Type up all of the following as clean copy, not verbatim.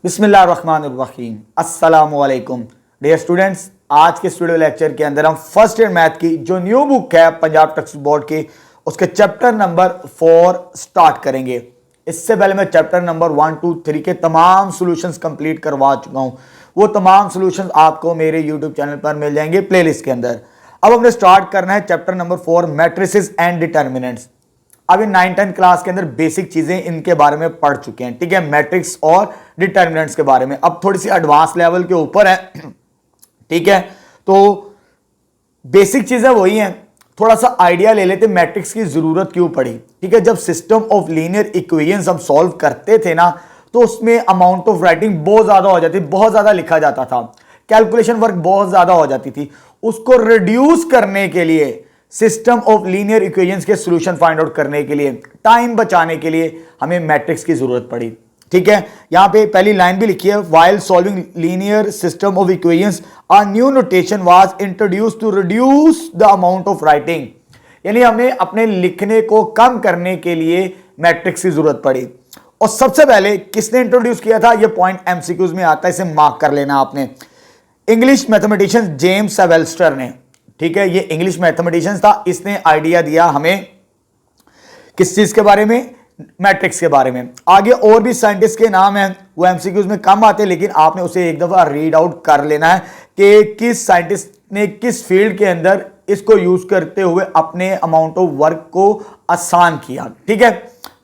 बिस्मिल्लाहिर्रहमानिर्रहीम अस्सलामुअलैकुम dear students. आज के स्टूडियो लेक्चर के अंदर हम फर्स्ट ईयर मैथ की जो न्यू बुक है पंजाब टेक्स्ट बोर्ड की उसके चैप्टर नंबर 4 स्टार्ट करेंगे। इससे पहले मैं चैप्टर नंबर 1, 2, 3 के तमाम सॉल्यूशंस कंप्लीट करवा चुका हूं। वो तमाम सॉल्यूशंस आपको मेरे यूट्यूब चैनल पर मिल जाएंगे प्लेलिस्ट के अंदर। अब हमने स्टार्ट करना है chapter number 4 matrices and determinants. अभी 9-10 क्लास के अंदर बेसिक चीजें इनके बारे में पढ़ चुके हैं, ठीक है, मैट्रिक्स और डिटर्मिनेंट्स के बारे में। अब थोड़ी सी एडवांस लेवल के ऊपर है, ठीक है, तो बेसिक चीजें वही हैं। थोड़ा सा आइडिया ले लेते मैट्रिक्स की जरूरत क्यों पड़ी, ठीक है। जब सिस्टम ऑफ लीनियर इक्वेशंस हम सॉल्व करते थे ना, तो उसमें अमाउंट ऑफ राइटिंग बहुत ज्यादा हो जाती, बहुत ज्यादा लिखा जाता था, कैलकुलेशन वर्क बहुत ज्यादा हो जाती थी। उसको रिड्यूस करने के लिए, सिस्टम ऑफ लीनियर इक्वेशंस के सॉल्यूशन फाइंड आउट करने के लिए, टाइम बचाने के लिए हमें मैट्रिक्स की जरूरत पड़ी, ठीक है। यहां पे पहली लाइन भी लिखी है, while solving linear system of equations a new notation was introduced to reduce the amount of writing. यानी हमें अपने लिखने को कम करने के लिए मैट्रिक्स की जरूरत पड़ी। और सबसे पहले किसने इंट्रोड्यूस किया था, यह पॉइंट एमसीक्यूज में आता है, इसे मार्क कर लेना आपने। इंग्लिश मैथमेटिशियन जेम्स सेवेल्स्टर ने, ठीक है, ये इंग्लिश मैथमेटिशियन था, इसने आइडिया दिया हमें किस चीज के बारे में, मैट्रिक्स के बारे में। आगे और भी साइंटिस्ट के नाम हैं, वो एमसीक्यूज में कम आते हैं, लेकिन आपने उसे एक दफा रीड आउट कर लेना है कि किस साइंटिस्ट ने किस फील्ड के अंदर इसको यूज करते हुए अपने अमाउंट ऑफ वर्क को आसान किया, ठीक है।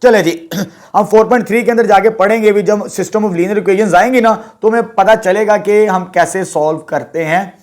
चले जी, हम 4.3 के अंदर जाके पढ़ेंगे भी। जब सिस्टम ऑफ लीनियर इक्वेशंस आएंगी ना, तो हमें पता चलेगा कि हम कैसे सॉल्व करते हैं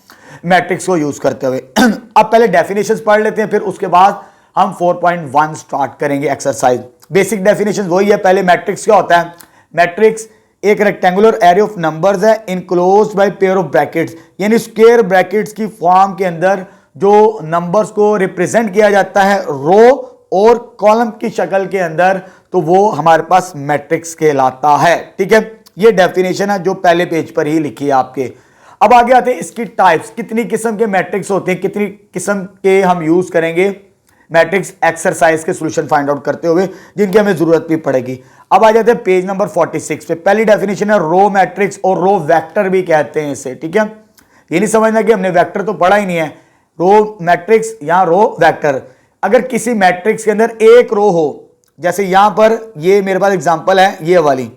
मैट्रिक्स को यूज करते हुए। अब पहले डेफिनेशंस पढ़ लेते हैं, फिर उसके बाद हम 4.1 स्टार्ट करेंगे एक्सरसाइज। बेसिक डेफिनेशन वही है। पहले मैट्रिक्स क्या होता है, मैट्रिक्स एक रेक्टेंगुलर एरे ऑफ नंबर्स है enclosed bye pair of brackets, यानी स्क्वायर ब्रैकेट्स की फॉर्म के अंदर जो नंबर्स को रिप्रेजेंट किया जाता है रो और कॉलम की शक्ल के अंदर, तो वो हमारे पास मैट्रिक्स कहलाता है, ठीक है। ये डेफिनेशन है जो पहले पेज पर ही लिखी है आपके। अब आगे आते हैं इसकी टाइप्स, कितनी किस्म के मैट्रिक्स होते हैं, कितनी किस्म के हम यूज करेंगे मैट्रिक्स एक्सरसाइज के सॉल्यूशन फाइंड आउट करते हुए, जिनकी हमें जरूरत भी पड़ेगी। अब आ जाते हैं पेज नंबर 46 पे। पहली डेफिनेशन है रो मैट्रिक्स, और रो वेक्टर भी कहते हैं इसे, ठीक है। ये नहीं समझना कि हमने वेक्टर तो पढ़ा ही नहीं है, रो मैट्रिक्स या रो वेक्टर। अगर किसी मैट्रिक्स के अंदर एक रो हो, जैसे यहां पर ये मेरे पास एग्जांपल है, ये वाली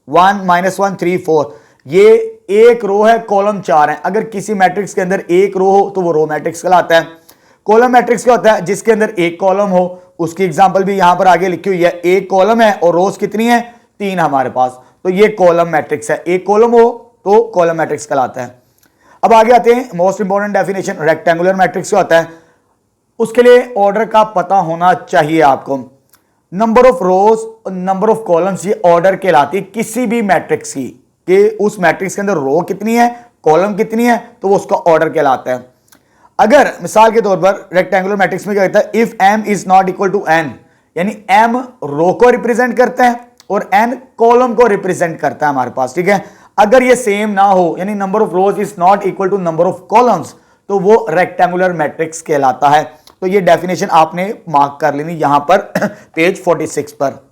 1 -1 3 4, ये एक रो है, कॉलम 4 है। अगर किसी मैट्रिक्स के अंदर एक रो हो तो वो रो मैट्रिक्स कहलाता है। कॉलम मैट्रिक्स क्या होता है, जिसके अंदर एक कॉलम हो, उसकी एग्जांपल भी यहां पर आगे लिखी हुई है। एक कॉलम है और रोज कितनी है, 3 हमारे पास, तो ये कॉलम मैट्रिक्स है। एक कॉलम हो तो कॉलम मैट्रिक्स कहलाता है। अब आगे आते हैं most important definition, rectangular matrix क्या होता है। उसके लिए ऑर्डर का पता होना चाहिए आपको। नंबर ऑफ रोज और नंबर ऑफ कॉलम्स, ये ऑर्डर कहलाती है किसी भी मैट्रिक्स की, कि उस मैट्रिक्स के अंदर रो कितनी है, कॉलम कितनी है, तो वो उसका ऑर्डर कहलाता है। अगर मिसाल के तौर पर रेक्टेंगुलर मैट्रिक्स में क्या कहता है, if m is not equal to n, यानी m रो को रिप्रेजेंट करता है और n कॉलम को रिप्रेजेंट करता है हमारे पास, ठीक है। अगर ये सेम ना हो, यानी number of rows is not equal to number of columns, तो वो रेक्टेंगुलर मैट्रिक्स कहलाता है। तो ये डेफिनेशन आपने मार्क कर लेनी यहां पर पेज 46 पर।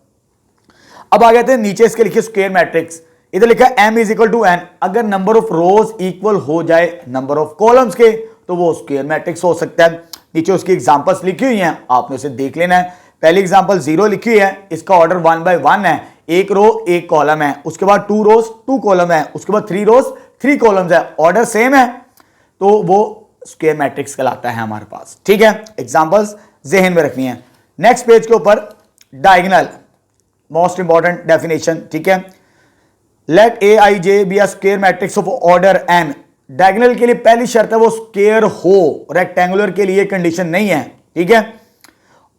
अब आ गए थे नीचे, इसके लिखिए स्क्वायर मैट्रिक्स। इधर लिखा है m is equal to n, अगर नंबर ऑफ रोज इक्वल हो जाए नंबर ऑफ कॉलम्स के, तो वो स्क्वायर मैट्रिक्स हो सकता है। नीचे उसकी एग्जांपल्स लिखी हुई हैं, आपने उसे देख लेना है। पहली एग्जांपल 0 लिखी हुई है, इसका ऑर्डर 1 by 1 है, एक रो एक कॉलम है। उसके बाद 2 रोज 2 कॉलम है, उसके बाद 3 रोज 3 कॉलम्स है, ऑर्डर सेम है, तो वो स्क्वायर मैट्रिक्स कहलाता है हमारे पास, ठीक है। एग्जांपल्स जहन में रखनी है। नेक्स्ट पेज के ऊपर डायगोनल, मोस्ट इंपॉर्टेंट डेफिनेशन, ठीक है। Let aij be a square matrix of order n। Diagonal के लिए पहली शर्त है वो स्क्वायर हो, रेक्टेंगुलर के लिए कंडीशन नहीं है, ठीक है।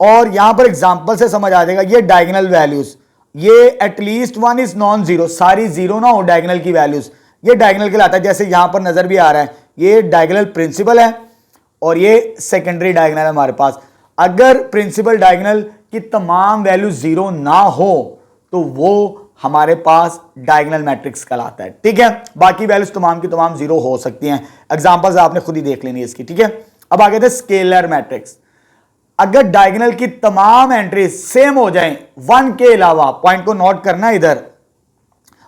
और यहां पर एग्जांपल से समझ आ जाएगा, ये डायगोनल वैल्यूज, ये एटलीस्ट 1 इज नॉन जीरो, सारी जीरो ना हो डायगोनल की वैल्यूज, ये डायगोनल कहलाता है। जैसे यहां पर नजर भी आ रहा है, ये डायगोनल प्रिंसिपल है और ये सेकेंडरी डायगोनल है हमारे पास। अगर प्रिंसिपल डायगोनल की तमाम वैल्यू जीरो ना हो, तो वो हमारे पास डायगोनल मैट्रिक्स कहलाता है, ठीक है। बाकी वैल्यूज तमाम की तमाम जीरो हो सकती हैं, एग्जांपल्स आपने खुद ही देख लेनी है इसकी, ठीक है। अब आगे थे स्केलर मैट्रिक्स। अगर डायगोनल की तमाम एंट्रीज सेम हो जाएं 1 के अलावा, पॉइंट को नोट करना इधर,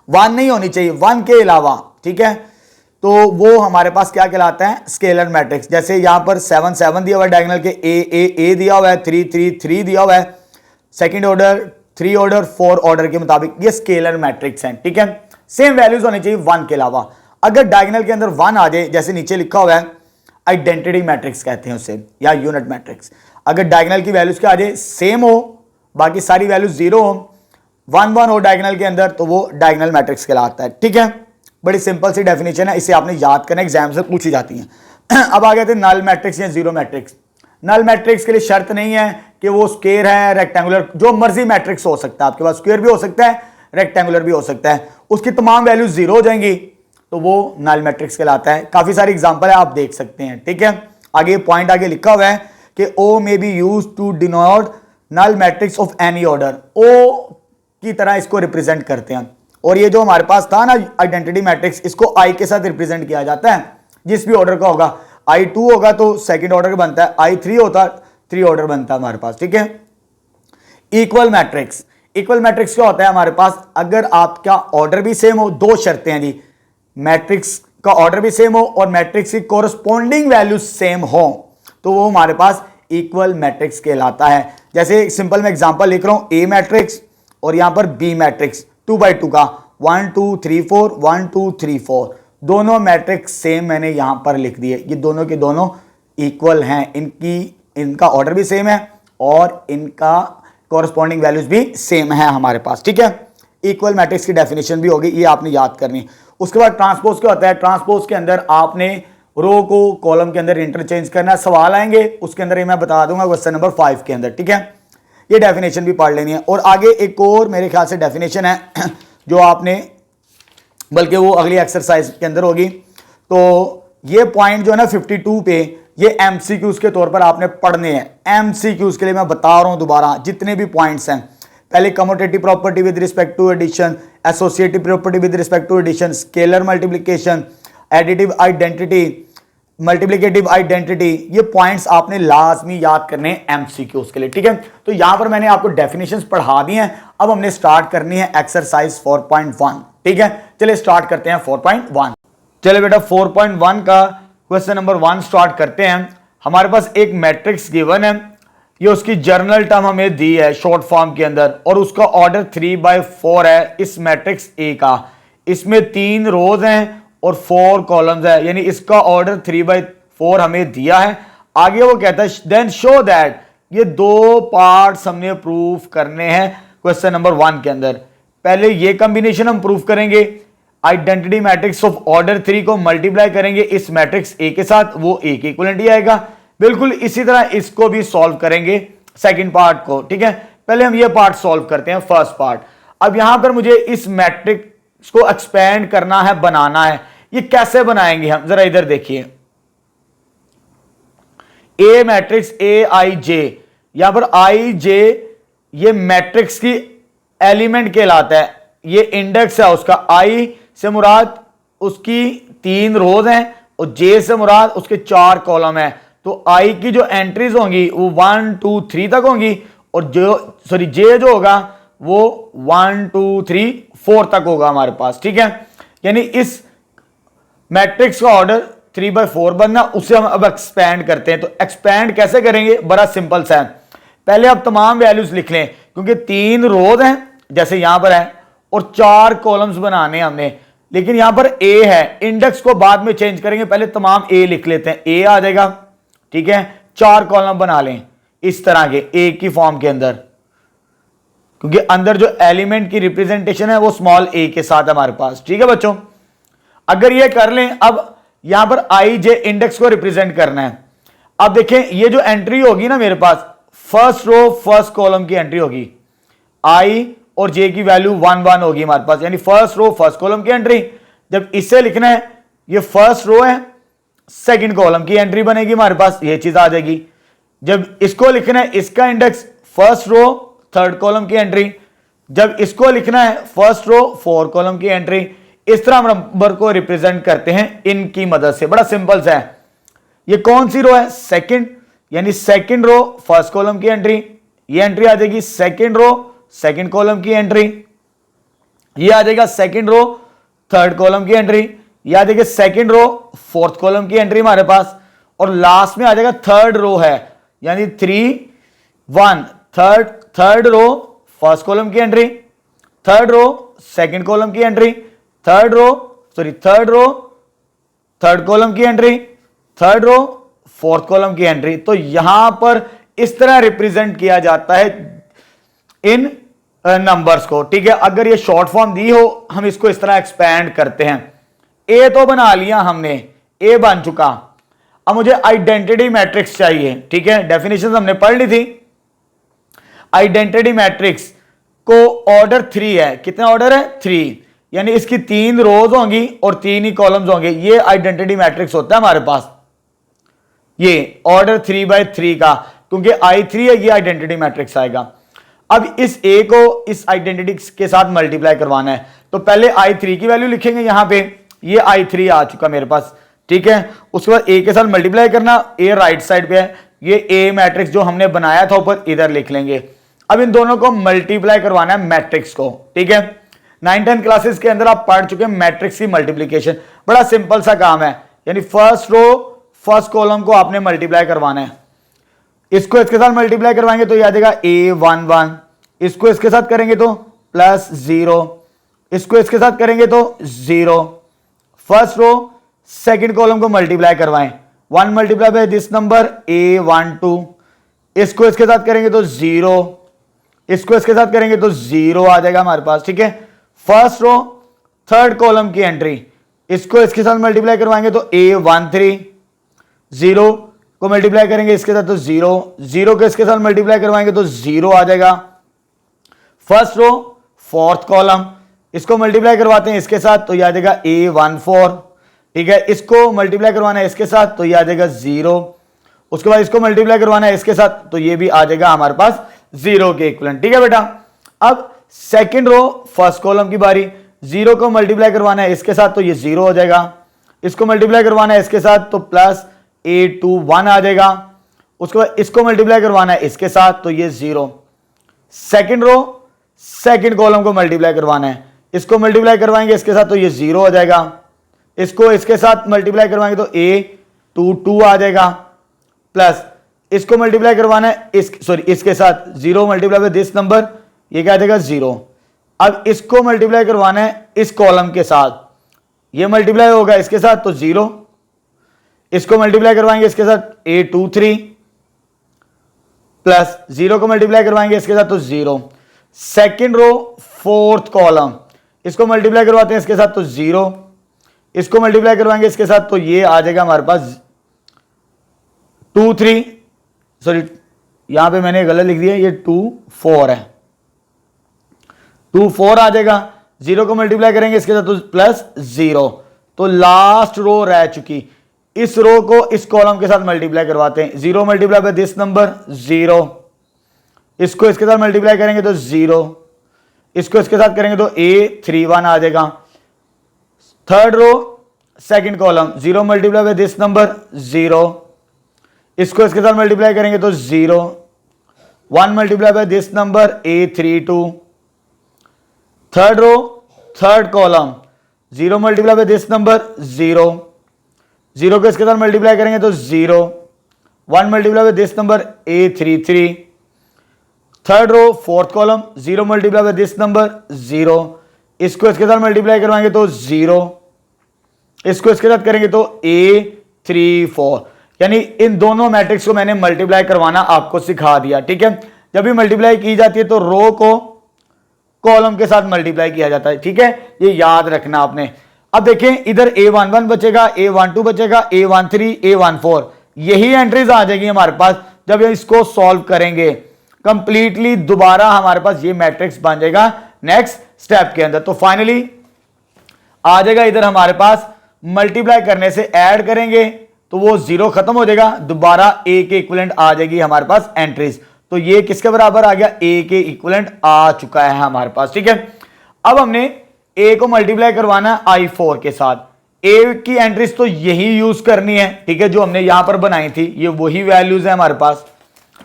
वन नहीं होनी चाहिए, वन के अलावा, ठीक है, तो वो हमारे पास क्या कहलाता है, स्केलर मैट्रिक्स। जैसे यहां पर 7 7 दिया हुआ है डायगोनल के, ए दिया हुआ है, 3 3 3 दिया हुआ है, सेकंड ऑर्डर, 3 ऑर्डर, 4 ऑर्डर के मुताबिक ये स्केलर मैट्रिक्स हैं, ठीक है। सेम वैल्यूज होनी चाहिए वन के अलावा। अगर डायगोनल के अंदर वन आ जाए, जैसे नीचे लिखा हुआ है, आइडेंटिटी मैट्रिक्स कहते हैं उसे, या यूनिट मैट्रिक्स। अगर डायगोनल की वैल्यूज क्या आ जाए, सेम हो, बाकी सारी वैल्यूज जीरो हो, 1 1 हो डायगोनल के अंदर, तो वो डायगोनल मैट्रिक्स कहलाता है, ठीक है। बड़ी सिंपल सी डेफिनेशन है, इसे आपने याद करना, एग्जाम से पूछी जाती है। अब आ गए थे नल मैट्रिक्स या जीरो मैट्रिक्स। नल मैट्रिक्स के लिए शर्त नहीं है कि वो स्क्वायर है, रेक्टेंगुलर, जो मर्जी मैट्रिक्स हो सकता है आपके पास, स्क्वायर भी हो सकता है, रेक्टेंगुलर भी हो सकता है, उसकी तमाम वैल्यूज जीरो हो जाएंगी तो वो नल मैट्रिक्स कहलाता है। काफी सारी एग्जांपल है, आप देख सकते हैं, ठीक है। आगे पॉइंट आगे लिखा हुआ है कि O may be used to denote null matrix of any order, O की तरह इसको रिप्रेजेंट करते हैं। और ये जो हमारे पास था ना आइडेंटिटी मैट्रिक्स, इसको आई के साथ रिप्रेजेंट किया जाता है, जिस भी ऑर्डर का होगा। I2 होगा तो सेकंड ऑर्डर का बनता है, I3 होता 3 ऑर्डर बनता है हमारे पास, ठीक है। इक्वल मैट्रिक्स, इक्वल मैट्रिक्स क्या होता है हमारे पास, अगर आपका ऑर्डर भी सेम हो, दो शर्तें हैं जी, मैट्रिक्स का ऑर्डर भी सेम हो और मैट्रिक्स की कोरस्पॉन्डिंग वैल्यू सेम हो, तो वो हमारे पास इक्वल मैट्रिक्स कहलाता है। जैसे सिंपल मैं एग्जांपल लिख रहा हूं, ए मैट्रिक्स और यहां पर बी मैट्रिक्स 2 by 2 का 1 2 3 4 1 2 3 4, दोनों मैट्रिक्स सेम मैंने यहां पर लिख दिए, ये दोनों के दोनों इक्वल हैं, इनका ऑर्डर भी सेम है और इनका कॉरस्पॉन्डिंग वैल्यूज भी सेम है हमारे पास, ठीक है। इक्वल मैट्रिक्स की डेफिनेशन भी होगी, ये आपने याद करनी। उसके बाद ट्रांसपोज क्या होता है, ट्रांसपोज के अंदर आपने रो को कॉलम के अंदर इंटरचेंज करना है। सवाल आएंगे उसके अंदर ये मैं बता दूंगा क्वेश्चन नंबर 5 के अंदर, ठीक है। ये डेफिनेशन भी पढ़ लेनी है। और आगे एक और मेरे ख्याल से डेफिनेशन है जो आपने, बल्कि वो अगली एक्सरसाइज के अंदर होगी। तो ये पॉइंट जो है ना 52 पे, ये एमसीक्यूज के तौर पर आपने पढ़ने हैं। एमसीक्यूज के लिए मैं बता रहा हूं दोबारा, जितने भी पॉइंट्स हैं, पहले commutative property with respect to addition, associative property with respect to addition, scalar multiplication, additive identity, multiplicative identity, ये पॉइंट्स आपने लाजमी याद करने हैं एमसीक्यूज के लिए, ठीक है। तो यहां पर मैंने आपको डेफिनेशंस पढ़ा दी हैं, अब हमने स्टार्ट करनी है एक्सरसाइज 4.1, ठीक है। चलिए स्टार्ट करते हैं 4.1। चलिए बेटा 4.1 का क्वेश्चन नंबर 1 स्टार्ट करते हैं। हमारे पास एक मैट्रिक्स गिवन है, ये उसकी जर्नल टर्म हमें दी है शॉर्ट फॉर्म के अंदर, और उसका ऑर्डर 3/4 है इस मैट्रिक्स ए का। इसमें 3 रोज हैं और 4 कॉलम्स है, यानी इसका ऑर्डर 3/4 हमें दिया है। आगे वो कहता है देन शो दैट, ये 2 पार्ट्स हमने प्रूफ करने हैं क्वेश्चन नंबर 1 के अंदर। पहले ये कॉम्बिनेशन हम प्रूफ करेंगे, आइडेंटिटी मैट्रिक्स ऑफ ऑर्डर 3 को मल्टीप्लाई करेंगे इस मैट्रिक्स ए के साथ, वो ए के इक्विवेलेंट ही आएगा। बिल्कुल इसी तरह इसको भी सॉल्व करेंगे सेकंड पार्ट को, ठीक है। पहले हम ये पार्ट सॉल्व करते हैं, फर्स्ट पार्ट। अब यहां पर मुझे इस मैट्रिक्स को एक्सपेंड करना है, बनाना है। ये कैसे बनाएंगे हम, जरा इधर देखिए। ए मैट्रिक्स ए आई जे, यहां पर आई जे ये मैट्रिक्स की एलिमेंट कहलाता है, ये इंडेक्स है उसका। आई से मुराद उसकी 3 रोज हैं और जे से मुराद उसके 4 कॉलम है। तो आई की जो एंट्रीज होंगी वो 1 2 3 तक होंगी, और जे जो होगा वो 1 2 3 4 तक होगा हमारे पास, ठीक है। यानी इस मैट्रिक्स का ऑर्डर 3/4 बनना, उसे हम अब एक्सपैंड करते हैं। तो एक्सपैंड कैसे करेंगे, बड़ा सिंपल सा है। पहले अब तमाम वैल्यूज लिख लें, क्योंकि 3 रोज हैं जैसे यहां पर है और 4 कॉलम्स बनाने हमने, लेकिन यहां पर ए है, इंडेक्स को बाद में चेंज करेंगे, पहले तमाम ए लिख लेते हैं। ए आ जाएगा, ठीक है। 4 कॉलम बना लें इस तरह के ए की फॉर्म के अंदर, क्योंकि अंदर जो एलिमेंट की रिप्रेजेंटेशन है वो स्मॉल ए के साथ हमारे पास, ठीक है बच्चों। अगर ये कर लें, अब यहां पर आई जे इंडेक्स को रिप्रेजेंट करना है। अब देखें ये जो एंट्री होगी ना मेरे पास, फर्स्ट रो फर्स्ट कॉलम की एंट्री होगी, आई और जे की वैल्यू 1 1 होगी हमारे पास, यानी फर्स्ट रो फर्स्ट कॉलम की एंट्री। जब इसे लिखना है, ये फर्स्ट रो है, सेकंड कॉलम की एंट्री बनेगी हमारे पास, ये चीज आ जाएगी। जब इसको लिखना है, इसका index first row third column की एंट्री। जब इसको लिखना है, फर्स्ट रो 4 कॉलम की एंट्री। इस तरह हम नंबर को रिप्रेजेंट करते हैं इनकी मदद से, बड़ा सिंपल सा है। ये कौन सी रो है, सेकंड, यानी सेकंड रो फर्स्ट कॉलम की एंट्री, ये एंट्री आ जाएगी। सेकंड रो सेकंड कॉलम की एंट्री, ये आ जाएगा सेकंड रो थर्ड कॉलम की एंट्री, ये आ जाएगा सेकंड रो फोर्थ कॉलम की एंट्री हमारे पास, और लास्ट में आ जाएगा थर्ड रो है, यानी 3 1 थर्ड रो फर्स्ट कॉलम की entry, third row second column की entry, third row third column की entry, third row fourth column की एंट्री। तो यहां पर इस तरह रिप्रेजेंट किया जाता है इन नंबर्स को, ठीक है। अगर ये शॉर्ट फॉर्म दी हो, हम इसको इस तरह एक्सपैंड करते हैं। ए तो बना लिया हमने, ए बन चुका। अब मुझे आइडेंटिटी मैट्रिक्स चाहिए, ठीक है। डेफिनेशन हमने पढ़ ली थी। आइडेंटिटी मैट्रिक्स को ऑर्डर 3 है। कितने ऑर्डर है? 3, यानी इसकी 3 रोज होंगी और 3 ही कॉलम्स होंगे। ये आइडेंटिटी मैट्रिक्स होता है हमारे पास, ये ऑर्डर 3/3 का, क्योंकि I3 है, ये आइडेंटिटी मैट्रिक्स आएगा। अब इस ए को इस आइडेंटिटी के साथ मल्टीप्लाई करवाना है, तो पहले I3 की वैल्यू लिखेंगे यहां पे। ये I3 आ चुका मेरे पास, ठीक है। उसके बाद ए के साथ मल्टीप्लाई करना, ए राइट साइड पे है, ये ए मैट्रिक्स जो हमने बनाया था ऊपर इधर लिख लेंगे। अब इन दोनों को मल्टीप्लाई करवाना है मैट्रिक्स को, ठीक है। 9-10 क्लासेस के अंदर आप पढ़ चुके हैं मैट्रिक्स की मल्टीप्लीकेशन, बड़ा सिंपल सा काम है। यानी फर्स्ट रो फर्स्ट कॉलम को आपने मल्टीप्लाई करवाना है। इसको इसके साथ मल्टीप्लाई करवाएंगे तो ये आ जाएगा A11, इसको इसके साथ करेंगे तो +0, इसको इसके साथ करेंगे तो 0। फर्स्ट रो सेकंड कॉलम को मल्टीप्लाई करवाएं, 1 multiply by this number A12, इसको इसके साथ करेंगे तो 0, इसको इसके साथ करेंगे तो 0 आ जाएगा हमारे पास, ठीक है। फर्स्ट रो थर्ड कॉलम की एंट्री, इसको इसके साथ मल्टीप्लाई करवाएंगे तो A13, 0 को मल्टीप्लाई करेंगे इसके साथ तो 0, 0 को इसके साथ मल्टीप्लाई करवाएंगे तो 0 आ जाएगा। फर्स्ट रो फोर्थ कॉलम, इसको मल्टीप्लाई करवाते हैं इसके साथ तो यह आ जाएगा A14, ठीक है। इसको मल्टीप्लाई करवाना है इसके साथ तो यह आ जाएगा 0, उसके बाद इसको मल्टीप्लाई करवाना है इसके साथ तो ये भी आ जाएगा हमारे पास 0 के इक्विवेलेंट, ठीक है बेटा। अब सेकंड रो फर्स्ट कॉलम की बारी, 0 को मल्टीप्लाई करवाना है इसके साथ तो ये 0 हो जाएगा, इसको मल्टीप्लाई करवाना है इसके साथ तो +A21 आ जाएगा, उसके बाद इसको मल्टीप्लाई करवाना है इसके साथ तो ये 0। सेकंड रो सेकंड कॉलम को मल्टीप्लाई करवाना है, इसको मल्टीप्लाई करवाएंगे इसके साथ तो ये 0 हो जाएगा, इसको इसके साथ मल्टीप्लाई करवाएंगे तो A22 आ जाएगा, प्लस इसको मल्टीप्लाई करवाना है इसके साथ 0 मल्टीप्लाई बाय दिस नंबर, ये क्या आ जाएगा 0। अब इसको मल्टीप्लाई करवाना है इस कॉलम के साथ, ये मल्टीप्लाई होगा इसके साथ तो 0, इसको मल्टीप्लाई करवाएंगे इसके साथ A23, प्लस 0 को मल्टीप्लाई करवाएंगे इसके साथ तो 0। सेकंड रो फोर्थ कॉलम, इसको मल्टीप्लाई करवाते हैं इसके साथ तो 0, इसको मल्टीप्लाई करवाएंगे इसके साथ तो ये आ जाएगा हमारे पास 23, सॉरी यहां पे मैंने गलत लिख दिया, ये 24 है, 24 आ जाएगा। 0 को मल्टीप्लाई करेंगे इसके साथ तो +0, तो लास्ट रो रह चुकी, इस रो को इस कॉलम के साथ मल्टीप्लाई करवाते हैं, 0 मल्टीप्लाई बाय दिस नंबर 0, इसको इसके साथ मल्टीप्लाई करेंगे तो 0, इसको इसके साथ करेंगे तो A31 आ जाएगा। Third row second column, 0 multiply by this number 0, इसको इसके साथ मल्टीप्लाई करेंगे तो 0, 1 multiply by this number A32। Third row third column, 0 multiply by this number 0, 0 को इसके साथ मल्टीप्लाई करेंगे तो 0, 1 multiply by this number A33। Third row fourth column, 0 multiply by this number 0, इसको इसके साथ मल्टीप्लाई करवाएंगे तो 0, इसको इसके साथ करेंगे तो A34। यानी इन दोनों मैट्रिक्स को मैंने मल्टीप्लाई करवाना आपको सिखा दिया, ठीक है। जब भी मल्टीप्लाई की जाती है तो रो को कॉलम के साथ मल्टीप्लाई किया जाता है, ठीक है, ये याद रखना आपने। अब देखें इधर A11 बचेगा, A12 बचेगा, A13, A14, यही एंट्रीज आ जाएगी हमारे पास जब इसको सॉल्व करेंगे कंप्लीटली। दोबारा हमारे पास ये मैट्रिक्स बन जाएगा नेक्स्ट स्टेप के अंदर। तो फाइनली आ जाएगा इधर हमारे पास, मल्टीप्लाई करने से ऐड करेंगे तो वो 0 खत्म हो जाएगा, दोबारा A के इक्विवेलेंट आ जाएगी हमारे पास एंट्रीज। तो ये किसके बराबर आ गया? A के इक्विवेलेंट आ चुका है हमारे पास, ठीक है। अब हमने A को मल्टीप्लाई करवाना है I4 के साथ। A की एंट्रीज तो यही यूज करनी है, ठीक है, जो हमने यहां पर बनाई थी, ये वही वैल्यूज है हमारे पास,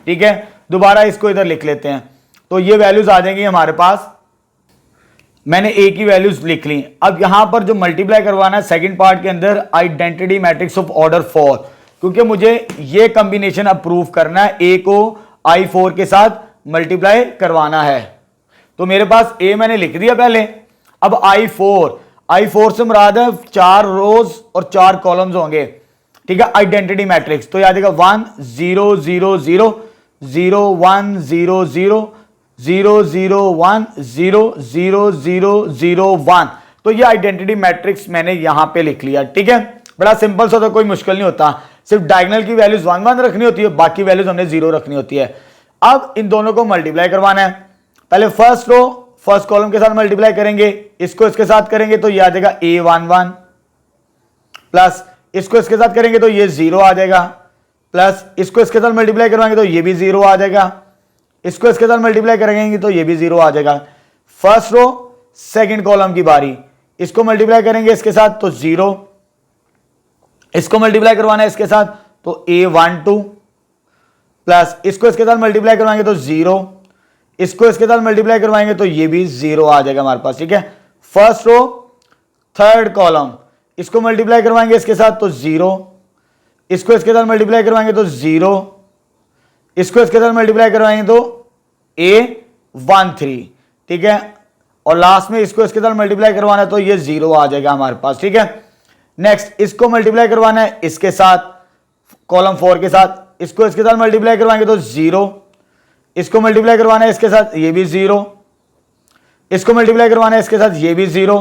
ठीक है। दोबारा इसको इधर लिख लेते हैं तो ये वैल्यूज आ जाएंगी हमारे पास मैंने ए की वैल्यूज लिख ली। अब यहां पर जो मल्टीप्लाई करवाना है सेकंड पार्ट के अंदर, आइडेंटिटी मैट्रिक्स ऑफ ऑर्डर 4, क्योंकि मुझे ये कॉम्बिनेशन अप्रूव करना है, ए को I4 के साथ मल्टीप्लाई करवाना है। तो मेरे पास ए मैंने लिख दिया पहले। अब I4 से मुराद है 4 रोज और 4 कॉलम्स होंगे, ठीक है। आइडेंटिटी मैट्रिक्स तो याद आएगा 1 0 0 0 0 1 0 0 0 0 1 0 0 0 0 1। तो ये आइडेंटिटी मैट्रिक्स मैंने यहां पे लिख लिया, ठीक है। बड़ा सिंपल सा, तो कोई मुश्किल नहीं होता, सिर्फ डायगोनल की वैल्यूज 1 1 रखनी होती है, बाकी वैल्यूज हमने 0 रखनी होती है। अब इन दोनों को मल्टीप्लाई करवाना है। पहले फर्स्ट रो फर्स्ट कॉलम के साथ मल्टीप्लाई करेंगे, इसको इसके साथ करेंगे तो ये आ जाएगा A11 प्लस इसको इसके साथ करेंगे तो ये 0 आ जाएगा, प्लस इसको इसके साथ मल्टीप्लाई करवाएंगे तो ये भी 0 आ जाएगा, इसको इसके साथ मल्टीप्लाई करेंगे तो ये भी 0 आ जाएगा। फर्स्ट रो सेकंड कॉलम की बारी, इसको मल्टीप्लाई करेंगे इसके साथ तो 0, इसको मल्टीप्लाई करवाना है इसके साथ तो A12 प्लस इसको इसके साथ मल्टीप्लाई करवाएंगे तो 0, इसको इसके साथ मल्टीप्लाई करवाएंगे तो ये भी 0 आ जाएगा हमारे पास, ठीक है। फर्स्ट रो थर्ड कॉलम, इसको मल्टीप्लाई करवाएंगे इसके साथ तो 0, इसको इसके साथ मल्टीप्लाई करवाएंगे तो 0, इसको इसके साथ मल्टीप्लाई करवाएंगे तो A13, ठीक है। और लास्ट में इसको इसके साथ मल्टीप्लाई करवाना है तो ये 0 आ जाएगा हमारे पास, ठीक है। नेक्स्ट इसको मल्टीप्लाई करवाना है इसके साथ कॉलम 4 के साथ, इसको इसके साथ मल्टीप्लाई करवाएंगे तो 0, इसको मल्टीप्लाई करवाना है इसके साथ ये भी 0, इसको मल्टीप्लाई करवाना है इसके साथ ये भी 0,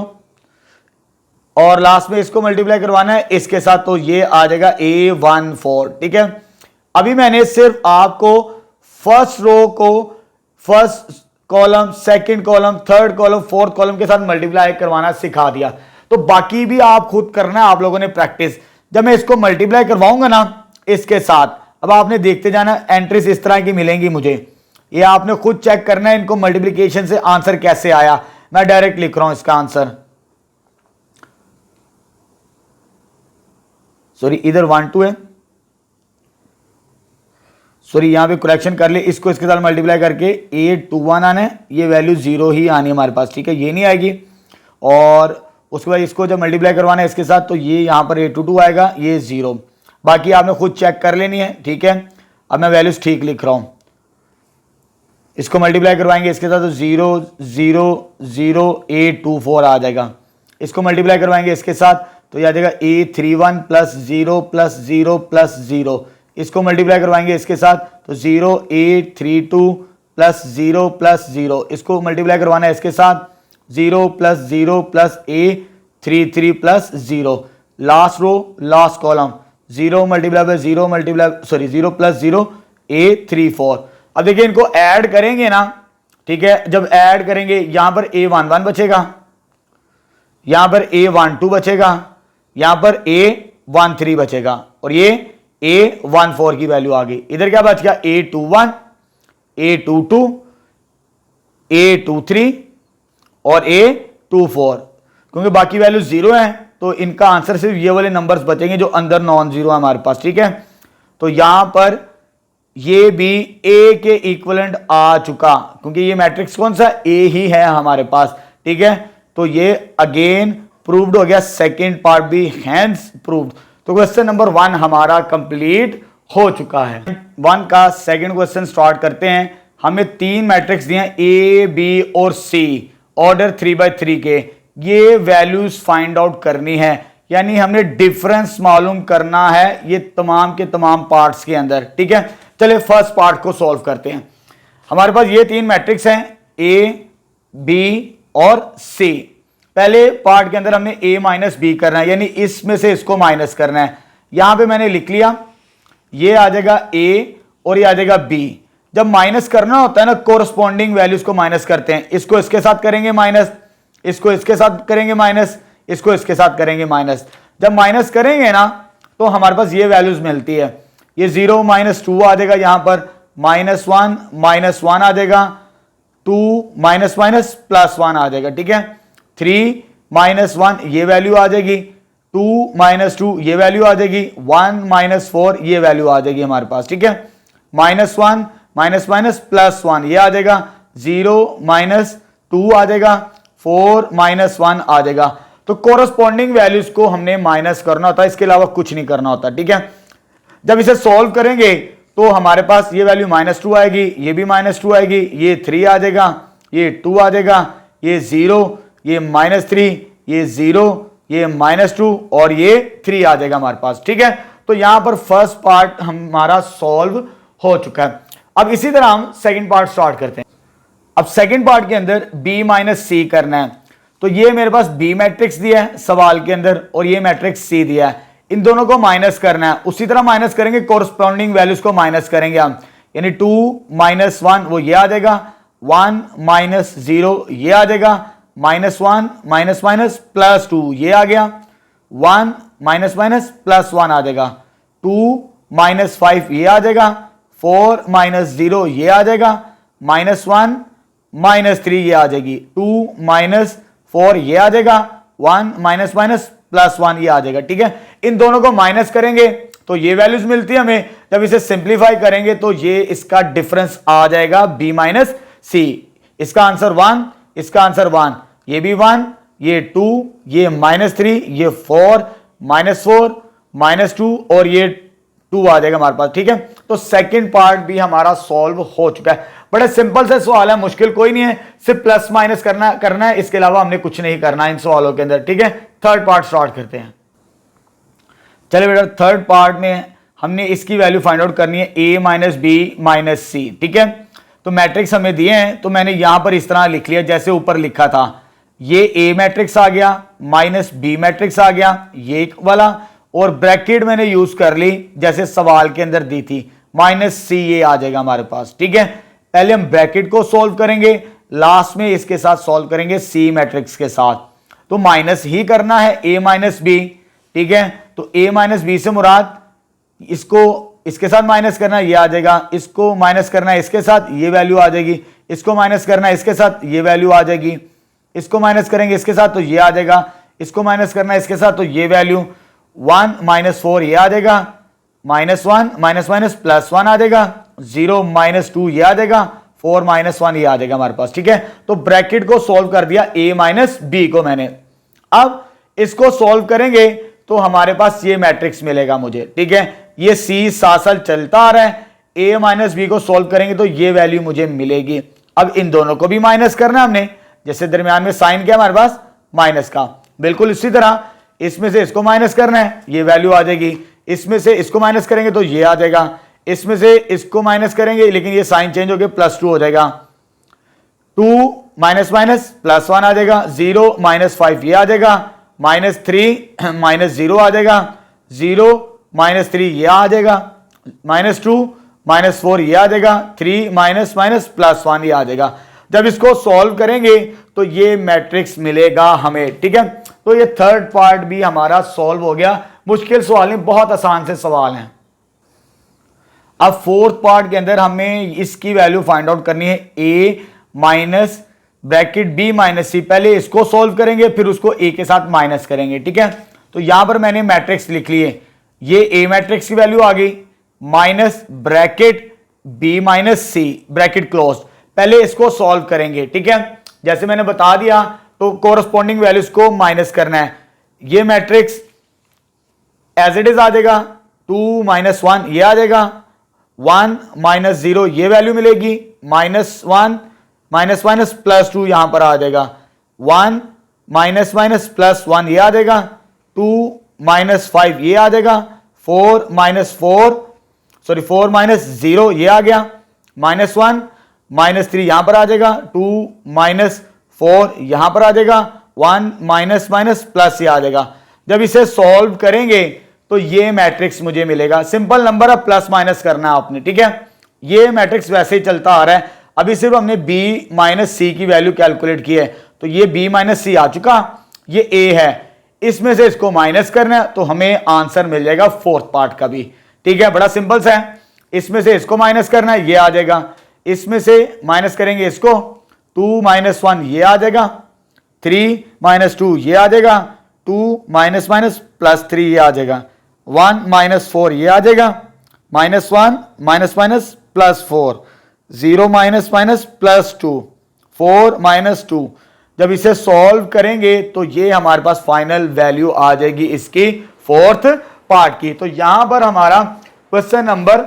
और लास्ट में इसको मल्टीप्लाई करवाना है इसके साथ तो ये आ जाएगा A14, ठीक है। अभी मैंने सिर्फ आपको फर्स्ट रो को first column second column third column fourth column के साथ मल्टीप्लाई करवाना सिखा दिया, तो बाकी भी आप खुद करना है, आप लोगों ने प्रैक्टिस। जब मैं इसको मल्टीप्लाई करवाऊंगा ना इसके साथ, अब आपने देखते जाना, एंट्रीज इस तरह की मिलेंगी मुझे, ये आपने खुद चेक करना है इनको मल्टीप्लिकेशन से आंसर कैसे आया। मैं डायरेक्ट लिख रहा हूं इसका आंसर, सॉरी इधर 1 2 है, सॉरी यहां पे करेक्शन कर ले, इसको इसके साथ मल्टीप्लाई करके A21 आना है, ये वैल्यू 0 ही आनी है हमारे पास, ठीक है, ये नहीं आएगी। और उसके बाद इसको जब मल्टीप्लाई करवाना है इसके साथ तो ये यहां पर A22 आएगा, ये 0, बाकी आपने खुद चेक कर लेनी है, ठीक है। अब मैं वैल्यूज ठीक लिख रहा हूं, इसको मल्टीप्लाई करवाएंगे इसके साथ तो 0 0 0 A24 आ जाएगा, इसको मल्टीप्लाई करवाएंगे इसके साथ तो यह आ जाएगा A31 प्लस 0 प्लस 0 प्लस 0, इसको मल्टीप्लाई करवाएंगे इसके साथ तो 0 A32 प्लस 0 प्लस 0, इसको मल्टीप्लाई करवाना है इसके साथ 0 plus 0 plus A33 plus 0। Last row last column 0 multiply by 0 multiply sorry 0 plus 0 A34। अब देखिए इनको ऐड करेंगे ना, ठीक है, जब ऐड करेंगे यहां पर A11 बचेगा, यहां पर A12 बचेगा, यहां पर A13 बचेगा, और ये A14 की वैल्यू आ गई। इधर क्या बच गया A21 A22 A23 और A24, क्योंकि बाकी वैल्यू 0 है तो इनका आंसर सिर्फ ये वाले नंबर्स बचेंगे जो अंदर नॉन जीरो है हमारे पास, ठीक है। तो यहां पर ये भी ए के इक्विवेलेंट आ चुका, क्योंकि ये मैट्रिक्स कौन सा ए ही है हमारे पास, ठीक है। तो ये अगेन प्रूव्ड हो गया, सेकंड पार्ट भी हैंस प्रूव्ड। तो क्वेश्चन नंबर 1 हमारा कंप्लीट हो चुका है। 1 का सेकंड क्वेश्चन स्टार्ट करते हैं। हमें 3 मैट्रिक्स दिए हैं ए बी और सी, ऑर्डर 3x3 के, ये वैल्यूज फाइंड आउट करनी है, यानी हमने डिफरेंस मालूम करना है ये तमाम के तमाम पार्ट्स के अंदर, ठीक है। चलिए फर्स्ट पार्ट को सॉल्व करते हैं। हमारे पास ये 3 मैट्रिक्स हैं ए बी और सी। पहले पार्ट के अंदर हमने ए माइनस बी करना है, यानी इसमें से इसको माइनस करना है। यहां पे मैंने लिख लिया, ये आ जाएगा ए और ये आ जाएगा बी। जब माइनस करना होता है ना, कोरस्पॉन्डिंग वैल्यूज को माइनस करते हैं, इसको इसके साथ करेंगे माइनस, इसको इसके साथ करेंगे माइनस, इसको इसके साथ करेंगे माइनस। जब माइनस करेंगे ना तो हमारे पास ये वैल्यूज मिलती है, ये 0 -2 आ जाएगा, यहां पर -1 आ जाएगा, 2 माइनस प्लस 1 आ जाएगा, ठीक है। 3 -1 ये वैल्यू आ जाएगी, 2 -2 ये वैल्यू आ जाएगी, 1 -4 ये वैल्यू आ जाएगी हमारे पास, ठीक है। -1 प्लस 1 ये आ जाएगा, 0 -2 आ जाएगा, 4 माइनस 1 आ जाएगा। तो कोरस्पॉन्डिंग वैल्यूज को हमने माइनस करना होता है, इसके अलावा कुछ नहीं करना होता, ठीक है। जब इसे सॉल्व करेंगे तो हमारे पास ये वैल्यू -2 आएगी, ये भी -2 आएगी, ये 3 आ जाएगा, ये 2 आ जाएगा, ये 0, ये -3, ये 0, ये -2 और ये 3 आ जाएगा हमारे पास, ठीक है। तो यहां पर फर्स्ट पार्ट हमारा सॉल्व हो चुका है। अब इसी तरह हम सेकंड पार्ट स्टार्ट करते हैं। अब सेकंड पार्ट के अंदर b माइनस सी करना है। तो ये मेरे पास b मैट्रिक्स दिया है सवाल के अंदर और ये मैट्रिक्स c दिया है, इन दोनों को माइनस करना है। उसी तरह माइनस करेंगे, कोरस्पॉन्डिंग वैल्यूज को माइनस करेंगे हम, यानी 2 माइनस 1 वो ये आ जाएगा, 1 माइनस 0 ये आ जाएगा, -1 माइनस माइनस +2 ये आ गया, 1 माइनस माइनस +1 आ जाएगा, 2 माइनस 5 ये आ जाएगा, 4 माइनस 0 ये आ जाएगा, -1 -3 ये आ जाएगी, 2 माइनस 4 ये आ जाएगा, 1 माइनस माइनस +1 ये आ जाएगा, ठीक है। इन दोनों को माइनस करेंगे तो ये वैल्यूज मिलती है हमें। जब इसे सिंप्लीफाई करेंगे तो ये इसका डिफरेंस आ जाएगा b माइनस सी। इसका आंसर 1, इसका आंसर 1, ये भी 1, ये 2, ये -3, ये 4, -4, -2 और ये 2 आ जाएगा हमारे पास, ठीक है। तो सेकंड पार्ट भी हमारा सॉल्व हो चुका है। बड़ा सिंपल से सवाल है, मुश्किल कोई नहीं है, सिर्फ प्लस माइनस करना है, इसके अलावा हमने कुछ नहीं करना इन सवालों के अंदर, ठीक है। थर्ड पार्ट स्टार्ट करते हैं। चलिए बेटा, थर्ड पार्ट में हमने इसकी वैल्यू फाइंड आउट करनी है a माइनस बी माइनस सी, ठीक है। तो मैट्रिक्स हमें दिए हैं, तो मैंने यहां पर इस तरह लिख लिया जैसे ऊपर लिखा था। ये a मैट्रिक्स आ गया, माइनस b मैट्रिक्स आ गया, ये एक वाला, और ब्रैकेट मैंने यूज कर ली जैसे सवाल के अंदर दी थी, -c ये आ जाएगा हमारे पास, ठीक है। पहले हम ब्रैकेट को सॉल्व करेंगे, लास्ट में इसके साथ सॉल्व करेंगे c मैट्रिक्स के साथ। तो माइनस ही करना है a माइनस बी, ठीक है। तो a माइनस बी से मुराद इसको इसके साथ माइनस करना है, ये आ जाएगा, इसको माइनस करना है इसके साथ, ये वैल्यू आ जाएगी, इसको माइनस करना है इसके साथ, ये वैल्यू आ जाएगी, इसको माइनस करेंगे इसके साथ तो ये आ जाएगा, इसको माइनस करना है इसके साथ तो ये वैल्यू 1 माइनस 4 ये आ जाएगा, -1 माइनस माइनस +1 आ जाएगा, 0 माइनस 2 ये आ जाएगा, 4 माइनस 1 ये आ जाएगा हमारे पास, ठीक है। तो ब्रैकेट को सॉल्व कर दिया a माइनस बी को मैंने। अब इसको सॉल्व करेंगे तो हमारे पास ये मैट्रिक्स मिलेगा मुझे, ठीक है। ये c साथ साथ चलता आ रहा है, a माइनस बी को सॉल्व करेंगे तो ये वैल्यू मुझे मिलेगी। अब इन दोनों को भी माइनस करना हमने, जैसे दरमियान में साइन क्या हमारे पास माइनस का, बिल्कुल इसी तरह इसमें से इसको माइनस करना है, ये वैल्यू आ जाएगी, इसमें से इसको माइनस करेंगे तो ये आ जाएगा, इसमें से इसको माइनस करेंगे लेकिन ये साइन चेंज हो गया, +2 हो जाएगा, 2 माइनस माइनस +1 आ जाएगा, 0 माइनस 5 ये आ जाएगा, -3 माइनस 0 आ जाएगा, 0 माइनस 3 ये आ जाएगा, -2 माइनस 4 ये आ जाएगा, 3 माइनस माइनस +1 ये आ जाएगा। जब इसको सॉल्व करेंगे तो ये मैट्रिक्स मिलेगा हमें, ठीक है। तो ये थर्ड पार्ट भी हमारा सॉल्व हो गया। मुश्किल सवाल नहीं, बहुत आसान से सवाल हैं। अब फोर्थ पार्ट के अंदर हमें इसकी वैल्यू फाइंड आउट करनी है a minus bracket b minus C. पहले इसको सॉल्व करेंगे फिर उसको a के साथ माइनस करेंगे, ठीक है। तो यहां पर मैंने मैट्रिक्स लिख लिए, ये a मैट्रिक्स की वैल्यू आ गई, माइनस ब्रैकेट b माइनस सी ब्रैकेट क्लोज। पहले इसको सॉल्व करेंगे, ठीक है। जैसे मैंने बता दिया तो कोरस्पॉन्डिंग वैल्यूज को माइनस करना है। ये मैट्रिक्स एज इट इज आ जाएगा, 2 माइनस 1 ये आ जाएगा, 1 माइनस 0 ये वैल्यू मिलेगी, -1 माइनस माइनस +2 यहां पर आ जाएगा, 1 माइनस माइनस +1 ये आ जाएगा, 2 माइनस 5 ये आ जाएगा, 4 माइनस 0 ये आ गया, -1 माइनस 3 यहां पर आ जाएगा, 2 माइनस 4 यहां पर आ जाएगा, 1 माइनस माइनस प्लस ये आ जाएगा। जब इसे सॉल्व करेंगे तो ये मैट्रिक्स मुझे मिलेगा। सिंपल नंबर है, प्लस माइनस करना है आपने, ठीक है। ये मैट्रिक्स वैसे ही चलता आ रहा है, अभी सिर्फ हमने b माइनस सी की वैल्यू कैलकुलेट की है, तो ये b माइनस सी आ चुका, ये a है, इसमें से इसको माइनस करना है तो हमें आंसर मिल जाएगा फोर्थ पार्ट का भी, ठीक है। बड़ा सिंपल सा है, इसमें से इसको माइनस करना है, ये आ जाएगा, इसमें से माइनस करेंगे इसको, 2 माइनस 1 ये आ जाएगा, 3 माइनस 2 ये आ जाएगा, 2 माइनस माइनस +3 ये आ जाएगा, 1 माइनस 4 ये आ जाएगा, -1 minus minus +4, 0 minus minus +2, 4 minus 2, जब इसे सॉल्व करेंगे तो ये हमारे पास फाइनल वैल्यू आ जाएगी इसकी फोर्थ पार्ट की। तो यहां पर हमारा क्वेश्चन नंबर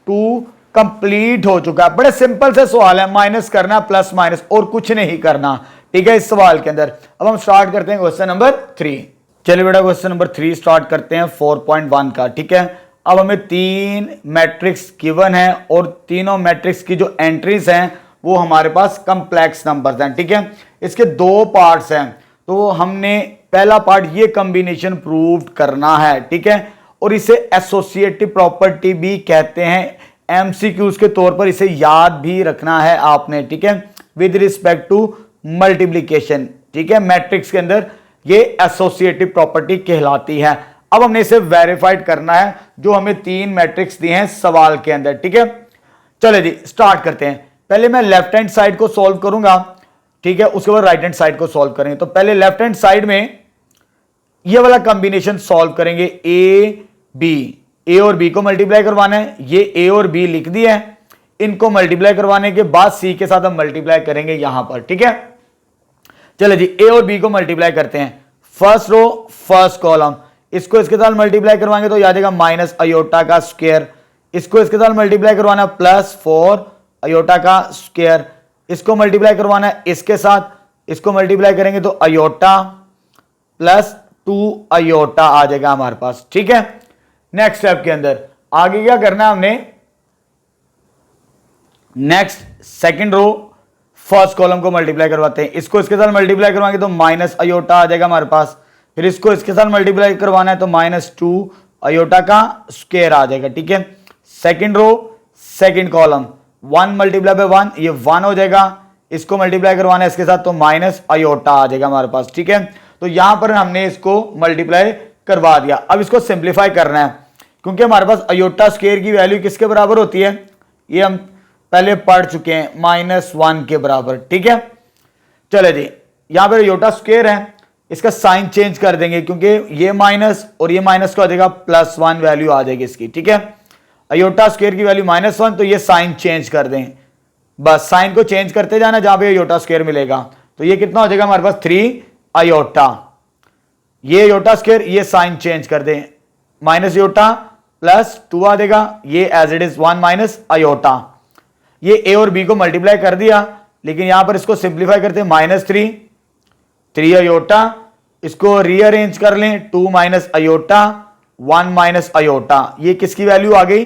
2 कंप्लीट हो चुका है। बड़े सिंपल से सवाल है, माइनस करना प्लस माइनस और कुछ नहीं करना, ठीक है इस सवाल के अंदर। अब हम स्टार्ट करते हैं क्वेश्चन नंबर 3। चलिए बेटा क्वेश्चन नंबर 3 स्टार्ट करते हैं 4.1 का, ठीक है। अब हमें 3 मैट्रिक्स गिवन है और तीनों मैट्रिक्स की जो एंट्रीज हैं वो हमारे पास कॉम्प्लेक्स नंबर्स हैं, ठीक है। इसके 2 पार्ट्स हैं, तो हमने पहला पार्ट ये कॉम्बिनेशन प्रूव करना है, ठीक है। और इसे एसोसिएटिव प्रॉपर्टी भी कहते हैं, एमसीक्यूज के तौर पर इसे याद भी रखना है आपने, ठीक है, विद रिस्पेक्ट टू मल्टीप्लीकेशन, ठीक है। मैट्रिक्स के अंदर ये एसोसिएटिव प्रॉपर्टी कहलाती है। अब हमने इसे वेरीफाइड करना है जो हमें 3 मैट्रिक्स दिए हैं सवाल के अंदर, ठीक है। चले जी स्टार्ट करते हैं। पहले मैं लेफ्ट हैंड साइड को सॉल्व करूंगा, ठीक है, उसके बाद राइट हैंड साइड को सॉल्व करेंगे। तो पहले लेफ्ट हैंड साइड में ये वाला कॉम्बिनेशन सॉल्व करेंगे, ए और बी को मल्टीप्लाई करवाना है। ये ए और बी लिख दिया है, इनको मल्टीप्लाई करवाने के बाद सी के साथ हम मल्टीप्लाई करेंगे यहां पर, ठीक है। चलो जी ए और बी को मल्टीप्लाई करते हैं, फर्स्ट रो फर्स्ट कॉलम, इसको इसके साथ मल्टीप्लाई करवाएंगे तो याद आएगा माइनस अयोटा का स्क्वायर, इसको इसके साथ मल्टीप्लाई करवाना प्लस 4 अयोटा का स्क्वायर, इसको मल्टीप्लाई करवाना है इसके साथ, इसको मल्टीप्लाई करेंगे तो अयोटा प्लस 2 अयोटा आ जाएगा हमारे पास, ठीक है। नेक्स्ट स्टेप के अंदर आगे क्या करना है हमने, next second row first column को मल्टीप्लाई करवाते हैं, इसको इसके साथ मल्टीप्लाई करवाएंगे तो माइनस अयोटा आ जाएगा हमारे पास, फिर इसको इसके साथ मल्टीप्लाई करवाना है तो माइनस 2 अयोटा का स्क्वायर आ जाएगा, ठीक है। Second row second column 1 multiply by 1 ये 1 हो जाएगा, इसको मल्टीप्लाई करवाना है इसके साथ तो माइनस अयोटा आ जाएगा हमारे पास, ठीक है। तो यहां पर हमने इसको मल्टीप्लाई करवा दिया। अब इसको सिंप्लीफाई करना है क्योंकि हमारे पास अयोटा स्क्वायर की वैल्यू किसके बराबर होती है, ये हम पहले पढ़ चुके हैं, -1 के बराबर, ठीक है। चले जी यहां पर अयोटा स्क्वायर है, इसका साइन चेंज कर देंगे क्योंकि ये माइनस और ये माइनस का हो जाएगा +1 वैल्यू आ जाएगी इसकी, ठीक है। अयोटा स्क्वायर की वैल्यू -1 तो ये साइन चेंज कर दें, बस साइन को चेंज करते जाना जहां पे अयोटा स्क्वायर मिलेगा। तो ये कितना हो जाएगा हमारे पास 3 अयोटा, ये अयोटा स्क्वायर ये साइन चेंज कर दें, माइनस अयोटा प्लस 2 आ जाएगा, ये as it is 1 minus iota. ये ए और बी को मल्टीप्लाई कर दिया, लेकिन यहां पर इसको सिंप्लीफाई करते हैं -3 अयोटा, इसको रीअरेंज कर लें 2 माइनस अयोटा 1 माइनस अयोटा, ये किसकी वैल्यू आ गई,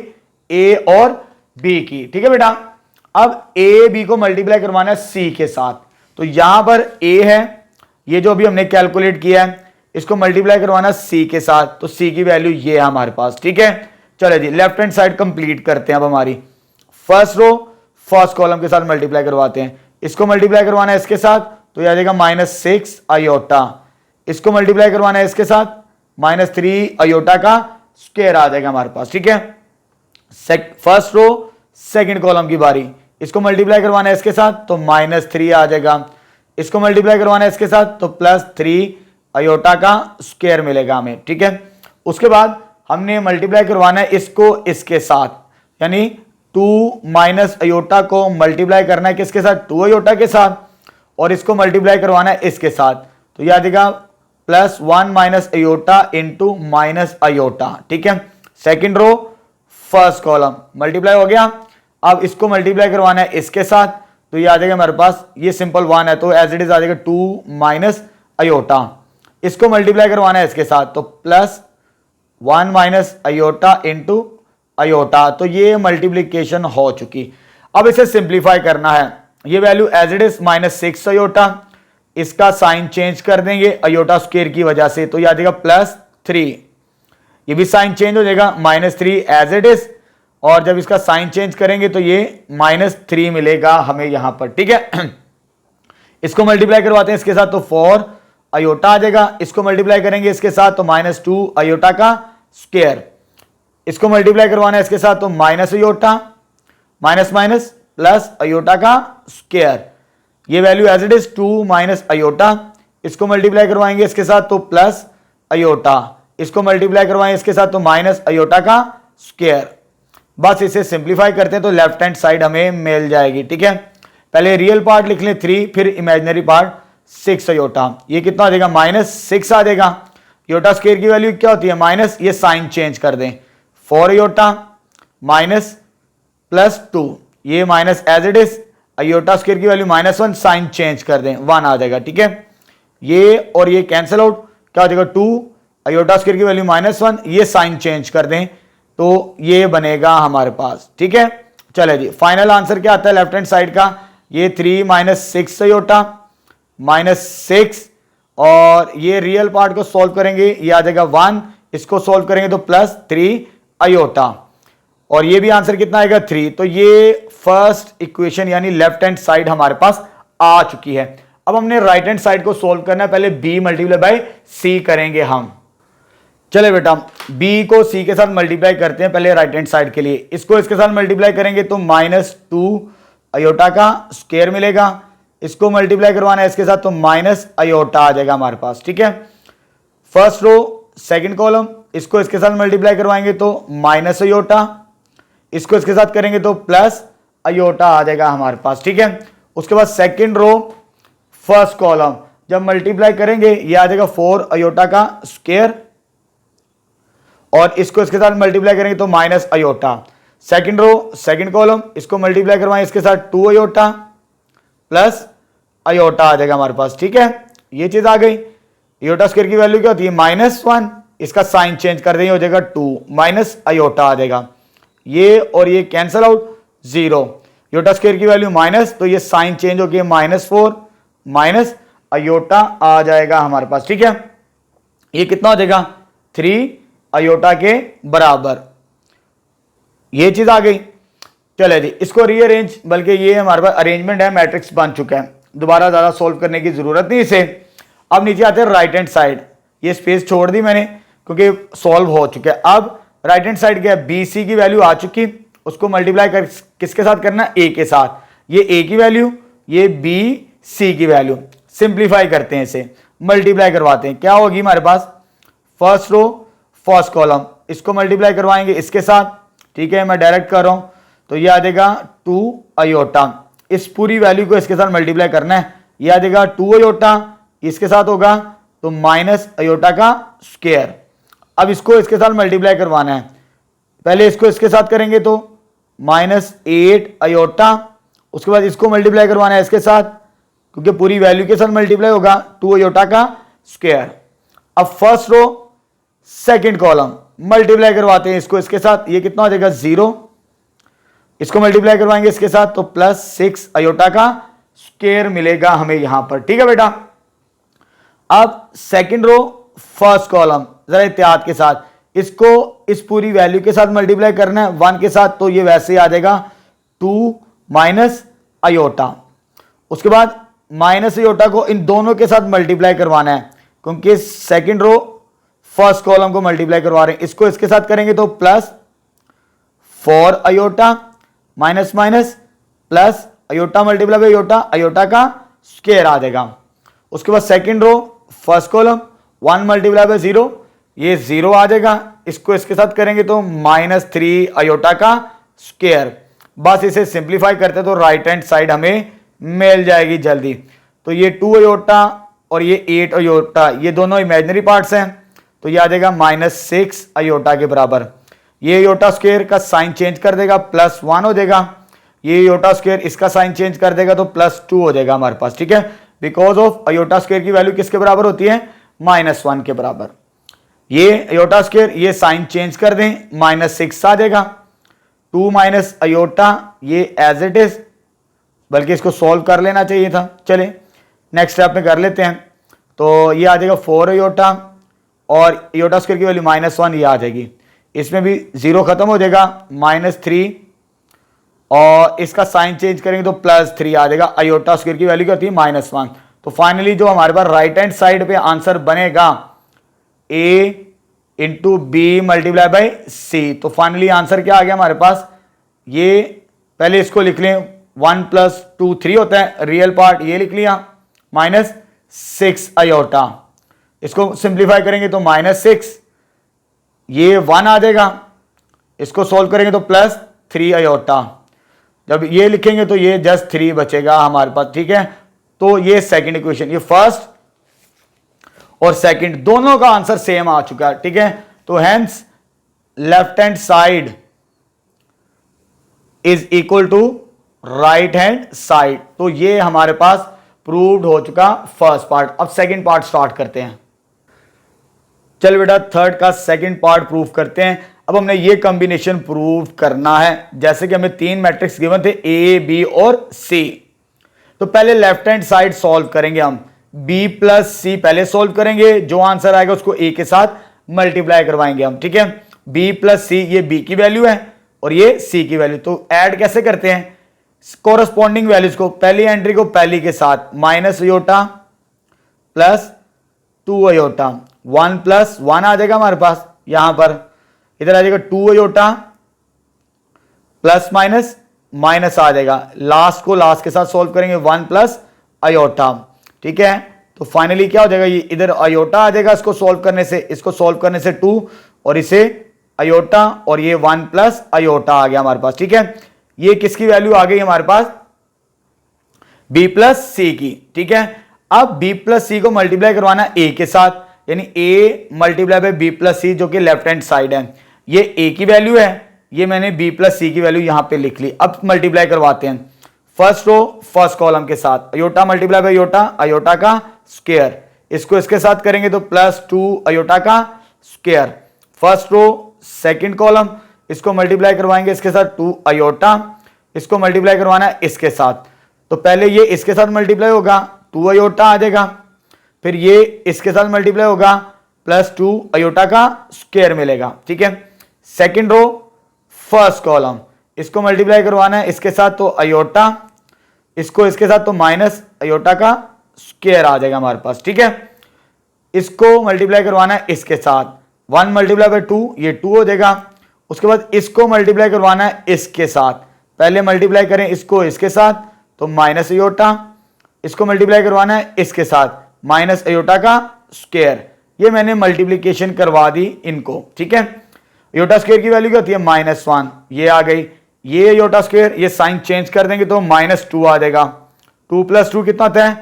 ए और बी की, ठीक है बेटा। अब ए बी को मल्टीप्लाई करवाना है सी के साथ, तो यहां पर ए है, ये जो अभी हमने कैलकुलेट किया है, इसको मल्टीप्लाई करवाना सी के साथ, तो सी की वैल्यू ये है हमारे पास, ठीक है। चलो जी लेफ्ट हैंड साइड कंप्लीट करते हैं। अब हमारी फर्स्ट रो फर्स्ट कॉलम के साथ मल्टीप्लाई करवाते हैं, इसको मल्टीप्लाई करवाना है इसके साथ तो आ जाएगा -6 अयोटा, इसको मल्टीप्लाई करवाना है इसके साथ -3 अयोटा का स्क्वायर आ जाएगा हमारे पास, ठीक है। फर्स्ट रो सेकंड कॉलम की बारी, इसको मल्टीप्लाई करवाना है इसके साथ तो -3 आ जाएगा, इसको मल्टीप्लाई करवाना है इसके साथ तो +3 अयोटा का स्क्वायर मिलेगा हमें, ठीक है। उसके बाद हमने मल्टीप्लाई करवाना है इसको इसके साथ, यानी 2 माइनस अयोटा को मल्टीप्लाई करना है किसके साथ, 2 अयोटा के साथ, और इसको मल्टीप्लाई करवाना है इसके साथ, तो यह आ जाएगा +1 minus iota into minus iota, ठीक है। Second row first column multiply हो गया, अब इसको मल्टीप्लाई करवाना है इसके साथ तो ये आ जाएगा हमारे पास, ये सिंपल 1 है तो एज इट इज आ जाएगा 2 माइनस अयोटा, इसको मल्टीप्लाई करवाना है इसके साथ तो +1 माइनस अयोटा इंटू अयोटा, तो ये मल्टीप्लीकेशन हो चुकी। अब इसे सिंप्लीफाई करना है, ये value as it is -6 iota, इसका साइन चेंज कर देंगे अयोटा स्क्वायर की वजह से तो ये आ जाएगा +3, ये भी साइन चेंज हो जाएगा -3 एज इट इज, और जब इसका साइन चेंज करेंगे तो ये -3 मिलेगा हमें यहां पर, ठीक है। इसको मल्टीप्लाई करवाते हैं इसके साथ तो 4 अयोटा आ जाएगा, इसको मल्टीप्लाई करेंगे इसके साथ तो -2 अयोटा का स्क्वायर, इसको मल्टीप्लाई करवाना है इसके साथ तो minus iota minus minus plus iota का स्क्वायर, ये value as it is 2 minus iota, इसको मल्टीप्लाई करवाएंगे इसके साथ तो प्लस अयोटा, इसको मल्टीप्लाई करवाएंगे इसके साथ तो माइनस अयोटा का स्क्वायर। बस इसे सिंप्लीफाई करते हैं तो लेफ्ट हैंड साइड हमें मिल जाएगी, ठीक है। पहले रियल पार्ट लिख लें 3, फिर इमेजिनरी पार्ट 6 अयोटा। ये कितना आ जाएगा -6 आ जाएगा। अयोटा स्क्वायर की वैल्यू क्या होती है माइनस, ये साइन चेंज कर दें 4 अयोटा माइनस +2, ये minus as it is. Iota square की वैल्यू -1 साइन चेंज कर दें 1 आ जाएगा। ठीक है, ये और ये कैंसिल आउट, क्या हो जाएगा 2 अयोटा स्क्वायर की वैल्यू -1, ये साइन चेंज कर दें तो ये बनेगा हमारे पास। ठीक है, चले जी फाइनल आंसर क्या आता है लेफ्ट हैंड साइड का, ये 3 - 6 अयोटा -6, और ये रियल पार्ट को सॉल्व करेंगे ये आ जाएगा 1, इसको सॉल्व करेंगे तो +3 अयोटा, और ये भी आंसर कितना आएगा 3। तो ये फर्स्ट इक्वेशन यानी लेफ्ट हैंड साइड हमारे पास आ चुकी है। अब हमने राइट हैंड साइड को सॉल्व करना है, पहले b मल्टीप्लाई बाय c करेंगे हम। चले बेटा b को c के साथ मल्टीप्लाई करते हैं पहले राइट हैंड साइड के लिए। इसको इसके साथ मल्टीप्लाई करेंगे तो -2 अयोटा का स्क्वायर मिलेगा, इसको मल्टीप्लाई करवाना है इसके साथ तो माइनस अयोटा आ जाएगा हमारे पास। ठीक है, फर्स्ट रो सेकंड कॉलम, इसको इसके साथ मल्टीप्लाई करवाएंगे तो माइनस अयोटा, इसको इसके साथ करेंगे तो प्लस अयोटा आ जाएगा हमारे पास। ठीक है, उसके बाद सेकंड रो फर्स्ट कॉलम जब मल्टीप्लाई करेंगे ये आ जाएगा 4 अयोटा का स्क्वायर, और इसको इसके साथ मल्टीप्लाई करेंगे तो minus iota. Second row second column, इसको मल्टीप्लाई करवाएं इसके साथ 2 अयोटा प्लस अयोटा आ जाएगा हमारे पास। ठीक है, ये चीज आ गई। अयोटा स्क्वायर की वैल्यू क्या होती है -1, इसका साइन चेंज कर देंगे हो जाएगा 2 माइनस अयोटा आ जाएगा। ये और ये कैंसल आउट 0, अयोटा स्क्वायर की वैल्यू माइनस, तो ये साइन चेंज हो गया -4 माइनस अयोटा आ जाएगा हमारे पास। ठीक है, ये कितना हो जाएगा 3 अयोटा के बराबर, ये चीज आ गई। चले जी इसको रीअरेंज, बल्कि ये हमारे पास अरेंजमेंट है, मैट्रिक्स बन चुका है, दोबारा ज्यादा सोल्व करने की जरूरत नहीं इसे। अब नीचे आते हैं राइट हैंड साइड, ये स्पेस छोड़ दी मैंने क्योंकि सॉल्व हो चुका है। अब राइट हैंड साइड क्या है, बी सी की वैल्यू आ चुकी, उसको मल्टीप्लाई कर किसके साथ करना है, ए के साथ। ये ए की वैल्यू, ये बी सी की वैल्यू, सिंप्लीफाई करते हैं इसे, मल्टीप्लाई करवाते हैं, क्या होगी हमारे पास फर्स्ट रो फर्स्ट कॉलम, इसको मल्टीप्लाई करवाएंगे इसके साथ। ठीक है, मैं डायरेक्ट कर रहा हूं तो ये आ जाएगा 2 अयोटा, इस पूरी वैल्यू को इसके साथ मल्टीप्लाई करना है, ये आ जाएगा 2 अयोटा, इसके साथ होगा तो माइनस अयोटा का स्क्वायर। अब इसको इसके साथ मल्टीप्लाई करवाना है, पहले इसको इसके साथ करेंगे तो -8 अयोटा, उसके बाद इसको मल्टीप्लाई करवाना है इसके साथ क्योंकि पूरी वैल्यू के साथ मल्टीप्लाई होगा 2 अयोटा का स्क्वायर। अब first row second column multiply करवाते हैं इसको इसके साथ, ये कितना हो जाएगा 0, इसको मल्टीप्लाई करवाएंगे इसके साथ तो +6 अयोटा का स्क्वायर मिलेगा हमें यहां पर। ठीक है बेटा, अब सेकंड रो फर्स्ट कॉलम जरा एहतियात के साथ, इसको इस पूरी वैल्यू के साथ मल्टीप्लाई करना है 1 के साथ, तो ये वैसे ही आ जाएगा 2 माइनस अयोटा। उसके बाद माइनस अयोटा को इन दोनों के साथ मल्टीप्लाई करवाना है क्योंकि सेकंड रो फर्स्ट कॉलम को मल्टीप्लाई करवा रहे हैं, इसको इसके साथ करेंगे तो +4 iota minus minus plus iota multiply by iota, iota का स्क्वायर आ जाएगा। उसके बाद second row first column 1 multiply by 0, ये 0 आ जाएगा, इसको इसके साथ करेंगे तो -3 अयोटा का स्क्वायर। बस इसे सिंप्लीफाई करते तो राइट हैंड साइड हमें मिल जाएगी जल्दी। तो ये 2 अयोटा और ये 8 अयोटा, ये दोनों इमेजिनरी पार्ट्स हैं, तो ये आ जाएगा -6 अयोटा के बराबर। ये अयोटा स्क्वायर का साइन चेंज कर देगा +1 हो जाएगा, ये अयोटा स्क्वायर इसका साइन चेंज कर देगा तो +2 हो जाएगा हमारे पास। ठीक है, बिकॉज ऑफ अयोटा स्क्वायर की वैल्यू किसके बराबर होती है -1 के बराबर। ये अयोटा स्क्वायर ये साइन चेंज कर दें -6 आ जाएगा, 2 माइनस अयोटा ये एज इट इज, बल्कि इसको सॉल्व कर लेना चाहिए था। चले नेक्स्ट स्टेप में कर लेते हैं, तो ये आ जाएगा 4 अयोटा और अयोटा स्क्वायर की वैल्यू -1 ये आ जाएगी, इसमें भी 0 खत्म हो जाएगा -3 और इसका साइन चेंज करेंगे तो +3 आ जाएगा। अयोटा स्क्वायर की वैल्यू क्या होती है -1। तो फाइनली जो हमारे पास राइट हैंड साइड पे आंसर बनेगा a into B multiply by C. तो फाइनली आंसर क्या आ गया हमारे पास, ये पहले इसको लिख लें 1 + 2 3 होता है, रियल पार्ट ये लिख लिया -6 अयोटा, इसको सिंप्लीफाई करेंगे तो -6, ये 1 आ जाएगा, इसको सोल्व करेंगे तो +3 अयोटा, जब ये लिखेंगे तो ये जस्ट 3 बचेगा हमारे पास। ठीक है, तो ये सेकंड इक्वेशन, ये फर्स्ट और सेकंड दोनों का आंसर सेम आ चुका है, ठीक है। तो hence left hand side is equal to right hand side. तो ये हमारे पास प्रूव्ड हो चुका फर्स्ट पार्ट। अब सेकंड पार्ट स्टार्ट करते हैं। चल बेटा थर्ड का सेकंड पार्ट प्रूव करते हैं। अब हमने ये कॉम्बिनेशन प्रूव करना है। जैसे कि हमें 3 मैट्रिक्स गिवन थे ए, बी और सी। तो पहले लेफ्ट हैंड साइड सॉल्व करेंगे हम। बी प्लस सी पहले सॉल्व करेंगे, जो आंसर आएगा उसको ए के साथ मल्टीप्लाई करवाएंगे हम, ठीक है। बी प्लस सी, ये बी की वैल्यू है और ये सी की वैल्यू। तो ऐड कैसे करते हैं, कोरस्पॉन्डिंग वैल्यूज को, पहली एंट्री को पहली के साथ, minus iota plus 2 iota, 1 plus 1 आ जाएगा हमारे पास, यहां पर इधर आ जाएगा 2 अयोटा प्लस माइनस माइनस आ जाएगा, लास्ट को लास्ट के साथ सॉल्व करेंगे 1 प्लस अयोटा, ठीक है। तो फाइनली क्या हो जाएगा, ये इधर अयोटा आ जाएगा इसको सॉल्व करने से, इसको सॉल्व करने से 2 और इसे अयोटा और ये 1 प्लस अयोटा आ गया हमारे पास, ठीक है। ये किसकी वैल्यू आ गई हमारे पास, b प्लस सी की, ठीक है। अब b प्लस सी को मल्टीप्लाई करवाना a के साथ, यानी a multiply by b plus C, जो कि लेफ्ट हैंड साइड है। ये a की वैल्यू है, ये मैंने b प्लस सी की वैल्यू यहां पे लिख ली। अब मल्टीप्लाई करवाते हैं फर्स्ट रो फर्स्ट कॉलम के साथ, iota multiply by iota, iota का स्क्वायर, इसको इसके साथ करेंगे तो प्लस 2 अयोटा का square. First row second column, इसको मल्टीप्लाई करवाएंगे इसके साथ 2 अयोटा, इसको मल्टीप्लाई करवाना है इसके साथ। तो पहले ये इसके साथ मल्टीप्लाई होगा, 2 अयोटा आ जाएगा, फिर ये इसके साथ मल्टीप्लाई होगा प्लस 2 अयोटा का स्क्वायर मिलेगा, ठीक है। सेकंड रो फर्स्ट कॉलम, इसको मल्टीप्लाई करवाना है इसके साथ तो अयोटा, इसको इसके साथ तो माइनस अयोटा का स्क्वायर आ जाएगा हमारे पास, ठीक है। इसको मल्टीप्लाई करवाना है इसके साथ, 1 मल्टीप्लाई बाय 2, ये 2 हो जाएगा। उसके बाद इसको मल्टीप्लाई करवाना है इसके साथ, पहले मल्टीप्लाई करें इसको इसके साथ तो माइनस अयोटा, इसको मल्टीप्लाई करवाना है इसके साथ माइनस अयोटा का स्क्वायर। ये मैंने मल्टीप्लीकेशन करवा दी इनको, ठीक है। अयोटा स्क्वायर की वैल्यू क्या होती है, -1, ये आ गई। ये अयोटा स्क्वायर, ये साइन चेंज कर देंगे तो -2 आ जाएगा। 2 प्लस 2 कितना होता है,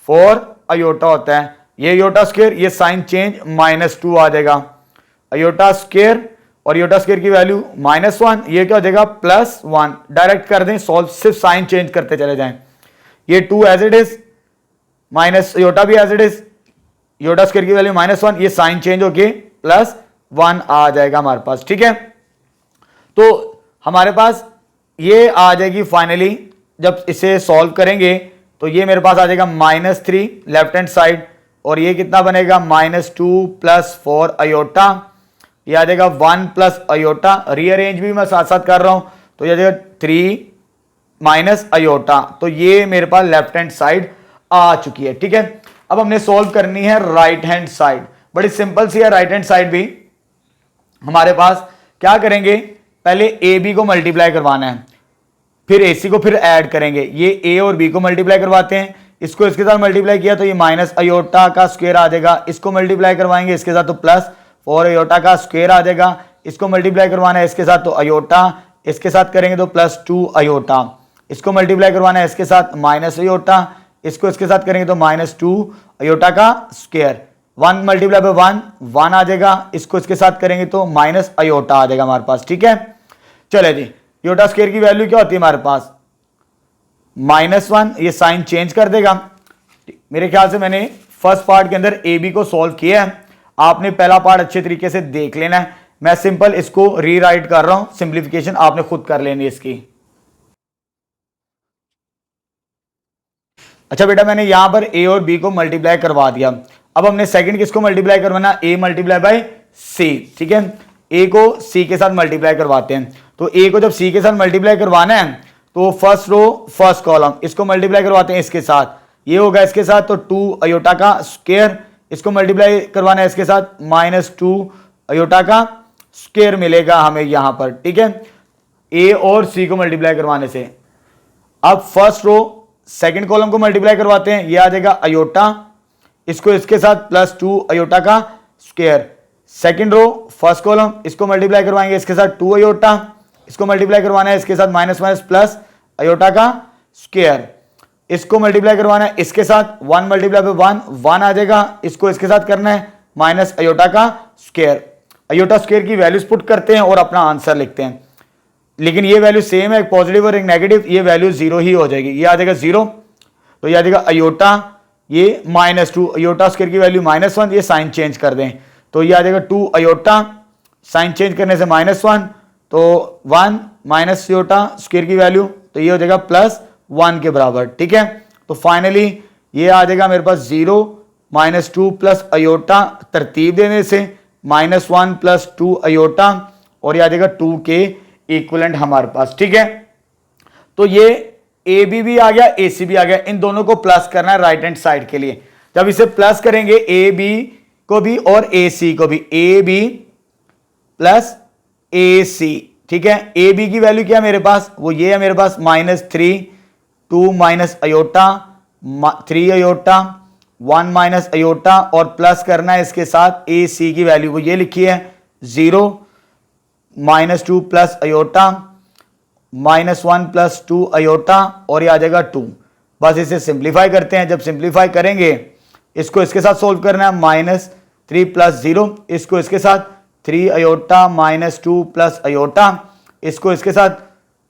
4 अयोटा होता है। ये अयोटा स्क्वायर, ये साइन चेंज -2 आ जाएगा। अयोटा स्क्वायर और अयोटा स्क्वायर की वैल्यू -1, ये क्या हो जाएगा +1। डायरेक्ट कर दें सॉल्व, सिर्फ साइन चेंज करते चले जाएं। ये 2 as it is, minus iota भी as it is, iota square की वैल्यू -1, ये साइन चेंज होके +1 आ जाएगा हमारे पास, ठीक है। तो हमारे पास ये आ जाएगी फाइनली, जब इसे सॉल्व करेंगे तो ये मेरे पास आ जाएगा -3 लेफ्ट हैंड साइड, और ये कितना बनेगा -2 प्लस 4 अयोटा, ये आ जाएगा 1 प्लस अयोटा, रीअरेंज भी मैं साथ साथ कर रहा हूं तो ये आ जाएगा 3 माइनस अयोटा। तो ये मेरे पास लेफ्ट हैंड साइड आ चुकी है, ठीक है। अब हमने सॉल्व करनी है राइट हैंड साइड, बड़ी सिंपल सी है राइट हैंड साइड भी। हमारे पास क्या करेंगे, पहले ए बी को मल्टीप्लाई करवाना है, फिर ए सी को फिर ऐड करेंगे। ये ए और बी को मल्टीप्लाई करवाते हैं, इसको इसके साथ मल्टीप्लाई किया तो ये माइनस अयोटा का स्क्वायर आ जाएगा। इसको मल्टीप्लाई करवाएंगे इसके साथ तो +4 अयोटा का स्क्वायर आ जाएगा। इसको मल्टीप्लाई करवाना है इसके साथ तो अयोटा, इसके साथ करेंगे तो +2 अयोटा। इसको मल्टीप्लाई करवाना है इसके साथ माइनस अयोटा, इसको इसके साथ करेंगे तो -2 अयोटा का स्क्वायर। 1 मल्टीप्लाई बाय 1 आ जाएगा, इसको इसके साथ करेंगे तो माइनस अयोटा आ जाएगा हमारे पास, ठीक है। चले जी, अयोटा स्क्वायर की वैल्यू क्या होती है हमारे पास -1, ये साइन चेंज कर देगा। मेरे ख्याल से मैंने फर्स्ट पार्ट के अंदर ए बी को सॉल्व किया है, आपने पहला पार्ट अच्छे तरीके से देख लेना है। मैं सिंपल इसको रीराइट कर रहा हूं, सिंप्लीफिकेशन आपने खुद कर लेनी है इसकी। अच्छा बेटा, मैंने यहां पर ए और बी को मल्टीप्लाई करवा दिया। अब हमने सेकंड किसको मल्टीप्लाई करवाना, ए मल्टीप्लाई बाय सी, ठीक है। ए को सी के साथ मल्टीप्लाई करवाते हैं, तो ए को जब सी के साथ मल्टीप्लाई करवाना है तो फर्स्ट रो फर्स्ट कॉलम, इसको मल्टीप्लाई करवाते हैं इसके साथ, ये होगा इसके साथ तो 2 अयोटा का स्क्वायर, इसको मल्टीप्लाई करवाना है इसके साथ -2 अयोटा का स्क्वायर मिलेगा हमें यहां पर, ठीक है। ए और सी को मल्टीप्लाई करवाने से अब फर्स्ट रो सेकंड कॉलम को मल्टीप्लाई करवाते हैं, ये आ जाएगा अयोटा, इसको इसके साथ +2 अयोटा का square. Second row first column, इसको मल्टीप्लाई करवाएंगे इसके साथ 2 अयोटा, इसको मल्टीप्लाई करवाना है इसके साथ माइनस प्लस अयोटा का स्क्वायर। इसको मल्टीप्लाई करवाना है इसके साथ, 1 मल्टीप्लाई बाय 1 1 आ जाएगा, इसको इसके साथ करना है माइनस अयोटा का स्क्वायर। अयोटा स्क्वायर की वैल्यूज पुट करते हैं और अपना आंसर लिखते हैं, लेकिन ये वैल्यू सेम है, एक पॉजिटिव और एक नेगेटिव, ये वैल्यू 0 ही हो जाएगी, ये आ जाएगा 0, तो ये आ जाएगा अयोटा, ये -2, अयोटा स्क्वायर की वैल्यू -1, ये साइन चेंज कर दें तो ये आ जाएगा 2 अयोटा, साइन चेंज करने से -1, तो 1 माइनस अयोटा स्क्वायर की वैल्यू, तो ये हो जाएगा +1 के बराबर। ठीक है, तो फाइनली ये आ जाएगा मेरे पास 0 -2 प्लस अयोटा, तरतीब देने से -1 + 2 अयोटा, और ये आ जाएगा 2 के इक्विवेलेंट हमारे पास। ठीक है, तो ये ए बी भी आ गया, ए सी भी आ गया, इन दोनों को प्लस करना है राइट हैंड साइड के लिए। जब इसे प्लस करेंगे ए बी को भी और ए सी को भी, ए बी प्लस ए सी। ठीक है, ए बी की वैल्यू क्या है मेरे पास, वो ये है मेरे पास -3, 2 minus iota, 3 iota, 1 minus iota, और प्लस करना है इसके साथ ए सी की वैल्यू, वो ये लिखी है 0 -2 प्लस अयोटा, -1 + 2 अयोटा, और ये आ जाएगा 2। बस इसे सिंप्लीफाई करते हैं, जब सिंप्लीफाई करेंगे इसको इसके साथ सोल्व करना है, -3 + 0, इसको इसके साथ 3 अयोटा -2 प्लस अयोटा, इसको इसके साथ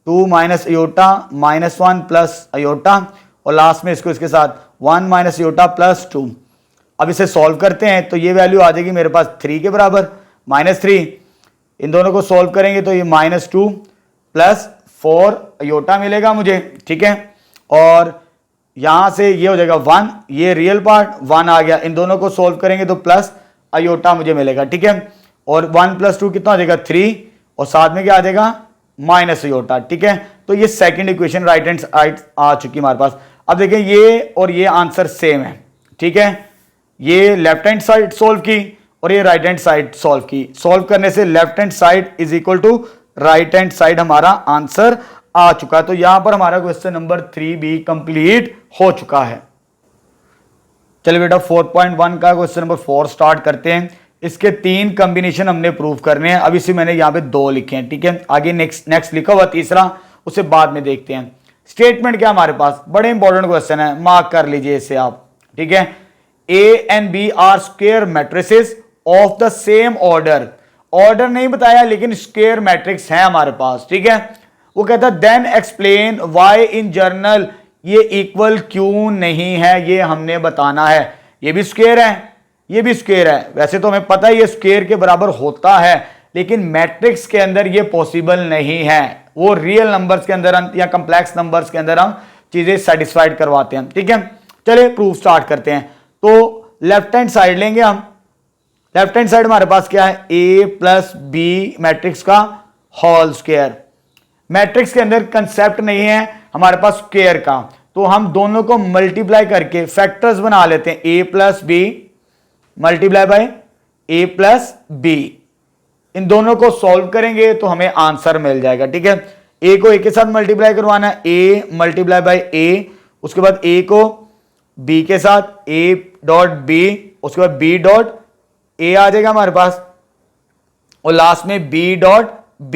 2 माइनस अयोटा -1 प्लस अयोटा, और लास्ट में इसको इसके साथ 1 माइनस अयोटा प्लस 2। अब इसे सॉल्व करते हैं तो ये वैल्यू आ जाएगी मेरे पास 3 के बराबर, -3, इन दोनों को सॉल्व करेंगे तो ये -2 + 4 अयोटा मिलेगा मुझे। ठीक है, और यहां से ये हो जाएगा 1, ये रियल पार्ट 1 आ गया, इन दोनों को सॉल्व करेंगे तो प्लस अयोटा मुझे मिलेगा। ठीक है, और 1 + 2 कितना हो जाएगा 3, और साथ में क्या आ जाएगा माइनस अयोटा। ठीक है, तो ये second equation right hand side आ चुकी हमारे पास। अब देखें ये और ये आंसर सेम है। ठीक है, ये लेफ्ट हैंड साइड सॉल्व की और ये राइट हैंड साइड सॉल्व की, सॉल्व करने से left hand side is equal to right hand side हमारा आंसर आ चुका है। तो यहां पर हमारा क्वेश्चन नंबर 3 भी कंप्लीट हो चुका है। चलिए बेटा 4.1 का क्वेश्चन नंबर 4 स्टार्ट करते हैं। इसके 3 कॉम्बिनेशन हमने प्रूव करने हैं, अभी से मैंने यहाँ पे 2 लिखे हैं। ठीक है, आगे नेक्स्ट लिखा हुआ तीसरा, उसे बाद में देखते हैं। स्टेटमेंट क्या हमारे पास, बड़े इंपॉर्टेंट क्वेश्चन है, मार्क कर लीजिए इसे आप। ठीक है, A and B are square matrices of the same order, order नहीं बताया लेकिन स्क्वायर मैट्रिक्स है हमारे पास। ठीक है, वो कहता है then explain why in general ये इक्वल क्यों नहीं है, ये हमने बताना है। ये भी स्क्वायर है, ये भी स्क्वायर है, वैसे तो हमें पता है ये स्क्वायर के बराबर होता है, लेकिन मैट्रिक्स के अंदर ये पॉसिबल नहीं है। वो रियल नंबर्स के अंदर या कॉम्प्लेक्स नंबर्स के अंदर हम चीजें सेटिस्फाइड करवाते हैं। ठीक है, चलिए प्रूफ स्टार्ट करते हैं। तो लेफ्ट हैंड साइड लेंगे हम, लेफ्ट हैंड साइड हमारे पास क्या है, a + b मैट्रिक्स का होल स्क्वायर। मैट्रिक्स के अंदर कंसेप्ट नहीं है हमारे पास स्क्वायर का, तो हम दोनों को मल्टीप्लाई करके फैक्टर्स बना लेते हैं, a + b multiply by a + b। इन दोनों को सॉल्व करेंगे तो हमें आंसर मिल जाएगा। ठीक है, a को a के साथ मल्टीप्लाई करवाना है, a मल्टीप्लाई बाय a, उसके बाद a को b के साथ a.b, उसके बाद b.a आ जाएगा हमारे पास, और लास्ट में b.b।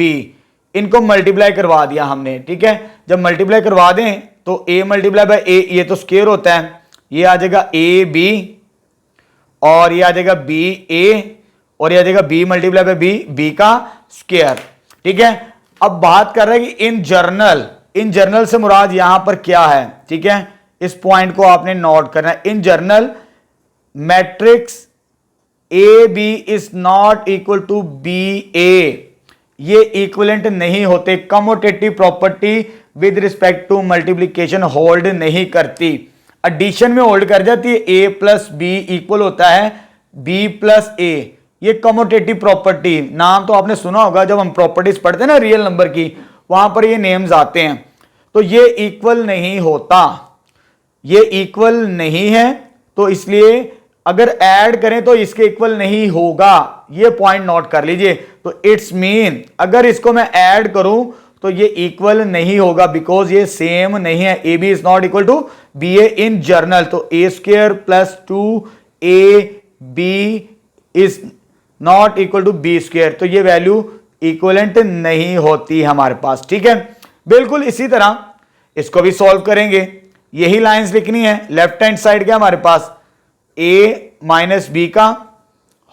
इनको मल्टीप्लाई करवा दिया हमने। ठीक है, जब मल्टीप्लाई करवा दें तो a मल्टीप्लाई बाय a, ये तो स्क्वायर होता है, ये आ जाएगा ab, और ये आ जाएगा ba, और ये आ जाएगा b मल्टीप्लाई बाय b का स्क्वायर। ठीक है, अब बात कर रहे हैं कि इन जर्नल से मुराद यहां पर क्या है। ठीक है, इस पॉइंट को आपने नोट करना है। In general matrix A B is not equal to B A, ये इक्विवेलेंट नहीं होते। Commutative property with respect to multiplication hold नहीं करती, एडिशन में होल्ड कर जाती है। a + b इक्वल होता है b + a, ये कमोटेटिव प्रॉपर्टी, नाम तो आपने सुना होगा जब हम प्रॉपर्टीज पढ़ते हैं ना रियल नंबर की, वहां पर ये नेम्स आते हैं। तो ये इक्वल नहीं होता, ये इक्वल नहीं है, तो इसलिए अगर ऐड करें तो इसके इक्वल नहीं होगा, ये पॉइंट नोट कर लीजिए। तो इट्स मीन अगर इसको मैं ऐड करूं तो ये इक्वल नहीं होगा, बिकॉज ये सेम नहीं है। A B is not equal to B A in general, तो a² + 2ab is not equal to b², तो ये वैल्यू इक्वलेंट नहीं होती हमारे पास। ठीक है, बिल्कुल इसी तरह इसको भी सॉल्व करेंगे। यही लाइंस लिखनी है। लेफ्ट हैंड साइड क्या हमारे पास, ए माइनस बी का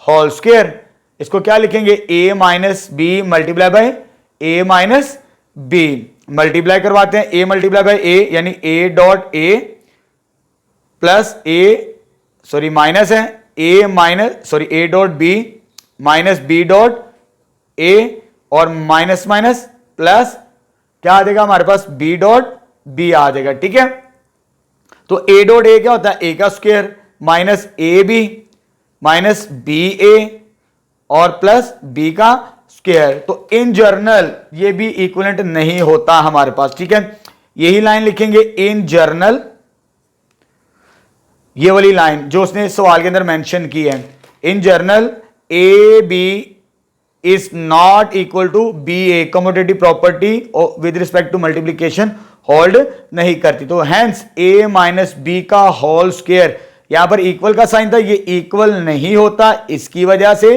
होल स्क्वायर, इसको क्या लिखेंगे, A minus B multiply by A minus B, multiply करवाते हैं, ए मल्टीप्लाई बाय ए यानी A dot A plus A, sorry minus है, A minus sorry A dot B minus B dot A और minus minus plus क्या आ जाएगा हमारे पास, बी डॉट बी आ जाएगा। ठीक है, तो ए डॉट ए क्या होता है, ए का square minus A B minus B A और प्लस बी का स्क्वायर। तो इन जर्नल ये भी इक्विवेलेंट नहीं होता हमारे पास। ठीक है, यही लाइन लिखेंगे इन जर्नल, ये वाली लाइन जो उसने सवाल के अंदर मेंशन की है, in general A B is not equal to B A, commutative property with respect to multiplication hold नहीं करती। तो हेंस ए माइनस बी का होल स्क्वायर, यहां पर इक्वल का साइन था, ये इक्वल नहीं होता, इसकी वजह से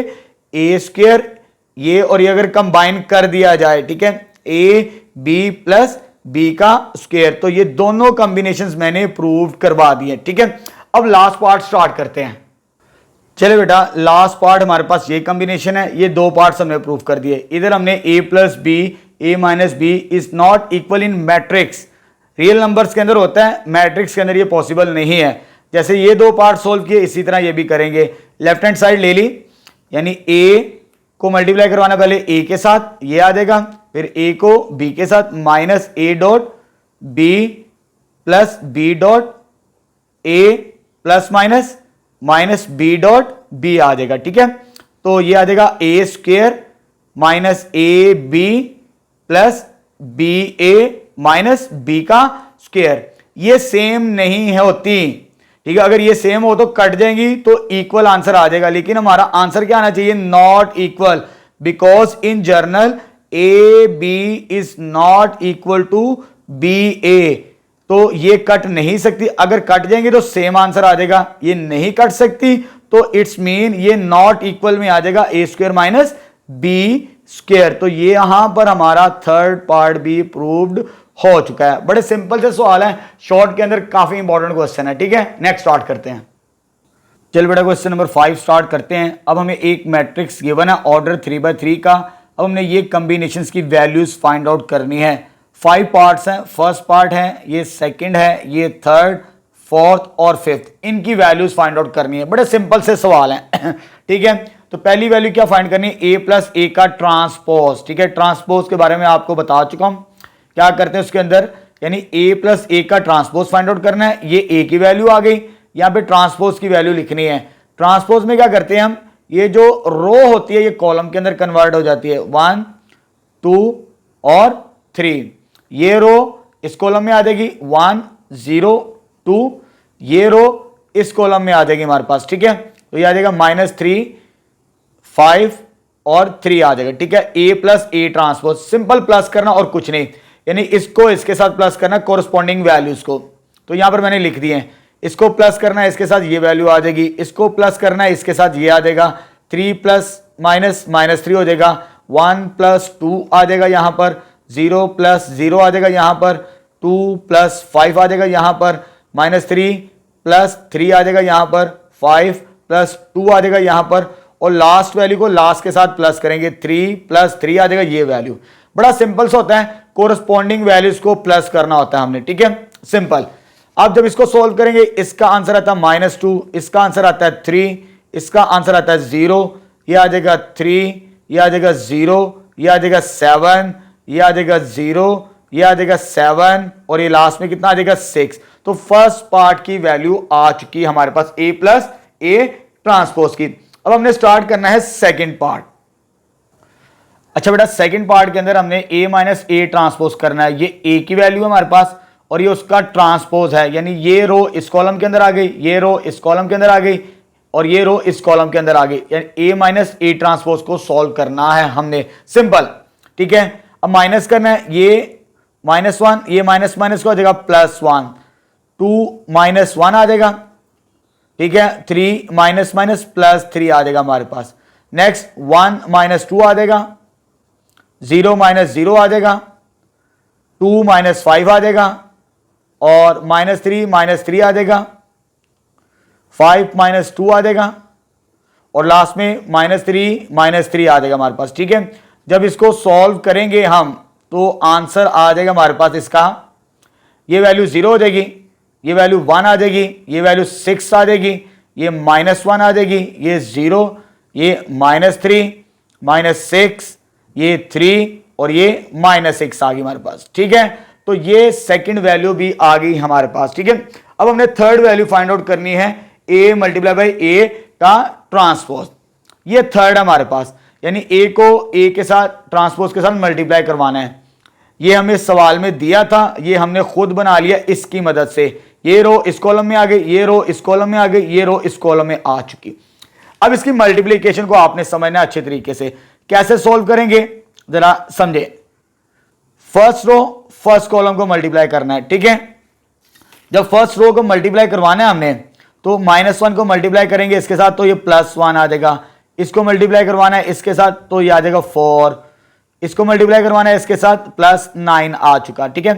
ए स्क्वायर ये और ये अगर कंबाइन कर दिया जाए, ठीक है, ए बी प्लस बी का स्क्वायर, तो ये दोनों कॉम्बिनेशंस मैंने प्रूव करवा दिए। ठीक है, अब लास्ट पार्ट स्टार्ट करते हैं। चले बेटा, लास्ट पार्ट हमारे पास ये कॉम्बिनेशन है, ये दो पार्ट्स हमने प्रूव कर दिए। इधर हमने a plus B A minus B is not equal in matrix, real numbers के अंदर होता है, मैट्रिक्स के अंदर ये पॉसिबल नहीं है। जैसे ये दो पार्ट सोल्व किए, इसी तरह ये भी करेंगे। लेफ्ट हैंड साइड ले ली, यानी a को मल्टीप्लाई करवाना पहले a के साथ, ये आ जाएगा, फिर a को b के साथ minus a dot b plus b dot a plus minus minus B dot B आ जाएगा। ठीक है, तो ये आ जाएगा A square minus A B plus B A minus B का स्क्वायर। ये सेम नहीं होती, ठीक है, अगर ये सेम हो तो कट जाएंगी तो इक्वल आंसर आ जाएगा, लेकिन हमारा आंसर क्या आना चाहिए, not equal, because in general A B is not equal to B A, तो ये कट नहीं सकती। अगर कट जाएंगे तो सेम आंसर आ जाएगा, ये नहीं कट सकती तो इट्स मीन ये नॉट इक्वल में आ जाएगा A square minus B square. तो ये यहां पर हमारा थर्ड पार्ट भी प्रूव्ड हो चुका है। बड़े सिंपल से सवाल है, शॉर्ट के अंदर काफी इंपॉर्टेंट क्वेश्चन है। ठीक है, नेक्स्ट स्टार्ट करते हैं। चल बेटा, क्वेश्चन नंबर 5 स्टार्ट करते हैं। अब हमें एक मैट्रिक्स गिवन है ऑर्डर 3/3 का। अब हमने ये कॉम्बिनेशंस की वैल्यूज फाइंड आउट करनी है। 5 पार्ट्स हैं, फर्स्ट पार्ट है, ये सेकंड है, ये थर्ड, फोर्थ और फिफ्थ, इनकी वैल्यूज फाइंड आउट करनी है। बड़े सिंपल से सवाल हैं। ठीक है, तो पहली वैल्यू क्या फाइंड करनी है, ए प्लस ए का ट्रांसपोज। ठीक है, ट्रांसपोज के बारे में आपको बता चुका हूं, क्या करते हैं उसके अंदर, यानी ए प्लस ए का ट्रांसपोज फाइंड आउट करना है। ये ए की वैल्यू आ गई, यहां पे ट्रांसपोज की वैल्यू लिखनी है। ट्रांसपोज में क्या करते हैं हम, ये जो रो होती है ये कॉलम के अंदर कन्वर्ट हो जाती है, 1 2 और 3। ये रो इस कॉलम में आ जाएगी 1 0 2, ये रो इस कॉलम में आ जाएगी हमारे पास। ठीक है, तो ये आ जाएगा -3 5 और 3 आ जाएगा। ठीक है, A plus A transpose, simple plus करना और कुछ नहीं, यानी इसको इसके साथ प्लस करना कोरस्पॉन्डिंग वैल्यूज को। तो यहां पर मैंने लिख दिए, इसको प्लस करना है इसके साथ ये वैल्यू आ जाएगी, इसको प्लस करना है इसके साथ ये आ जाएगा, 3 प्लस माइनस -3 हो जाएगा, 1 प्लस 2 आ जाएगा यहां पर, 0 प्लस 0 आ जाएगा यहां पर, 2 प्लस 5 आ जाएगा यहां पर, -3 प्लस 3 आ जाएगा यहां पर, 5 प्लस 2 आ जाएगा यहां पर, और लास्ट वैल्यू को लास्ट के साथ प्लस करेंगे, 3 प्लस 3 आ जाएगा ये वैल्यू। बड़ा सिंपल सा होता है, कोरस्पॉन्डिंग वैल्यूज को प्लस करना होता है हमने। ठीक है, सिंपल। अब जब इसको सोल्व करेंगे, इसका आंसर आता है -2, इसका आंसर आता है 3, इसका आंसर आता है 0, ये आ जाएगा 3, ये आ जाएगा 0, ये आ जाएगा 7, ये आ जाएगा 0, ये आ जाएगा 7, और ये लास्ट में कितना आ जाएगा 6। तो फर्स्ट पार्ट की वैल्यू आ चुकी है हमारे पास ए प्लस ए ट्रांसपोज की। अब हमने स्टार्ट करना है सेकंड पार्ट। अच्छा बेटा, सेकंड पार्ट के अंदर हमने a माइनस ए ट्रांसपोज करना है। ये a की वैल्यू है हमारे पास और ये उसका ट्रांसपोज है, यानी ये रो इस कॉलम के अंदर आ गई, ये रो इस कॉलम के अंदर आ गई और ये रो इस कॉलम के अंदर आ गई, यानी a माइनस ए ट्रांसपोज को सॉल्व करना है हमने, सिंपल। ठीक है, अब माइनस करना है, ये -1, ये माइनस माइनस को आ जाएगा +1, 2 - 1 आ जाएगा। ठीक है, 3 माइनस माइनस +3 आ जाएगा हमारे पास। नेक्स्ट 1 - 2 आ जाएगा, 0 - 0 आ जाएगा, 2 - 5 आ जाएगा, और -3 आ जाएगा, 5 -2 आ जाएगा और लास्ट में -3 आ जाएगा हमारे पास। ठीक है, जब इसको सॉल्व करेंगे हम तो आंसर आ जाएगा हमारे पास इसका, ये वैल्यू 0 हो जाएगी, ये वैल्यू 1 आ जाएगी, ये वैल्यू 6 आ जाएगी, ये -1 आ जाएगी, ये 0, ये -3 -6, ये 3 और ये -6 आ गई हमारे पास। ठीक है, तो ये सेकंड वैल्यू भी आ गई हमारे पास। ठीक है, अब हमने थर्ड वैल्यू फाइंड आउट करनी है, a मल्टीप्लाई बाई a का ट्रांसपोज। ये थर्ड हमारे पास, यानी a को a के साथ ट्रांसपोज के साथ मल्टीप्लाई करवाना है। ये हमें सवाल में दिया था, ये हमने खुद बना लिया इसकी मदद से। ये रो इस कॉलम में आ गई, ये रो इस कॉलम में आ गई, ये रो इस कॉलम में आ चुकी। अब इसकी मल्टीप्लीकेशन को आपने समझना अच्छे तरीके से, कैसे सॉल्व करेंगे जरा समझे। फर्स्ट रो फर्स्ट कॉलम को मल्टीप्लाई करना है। ठीक है, जब फर्स्ट रो को मल्टीप्लाई करवाना है हमने तो -1 को मल्टीप्लाई करेंगे इसके साथ तो ये +1 आ जाएगा, इसको मल्टीप्लाई करवाना है इसके साथ तो ये आ जाएगा 4, इसको मल्टीप्लाई करवाना है इसके साथ +9 आ चुका। ठीक है,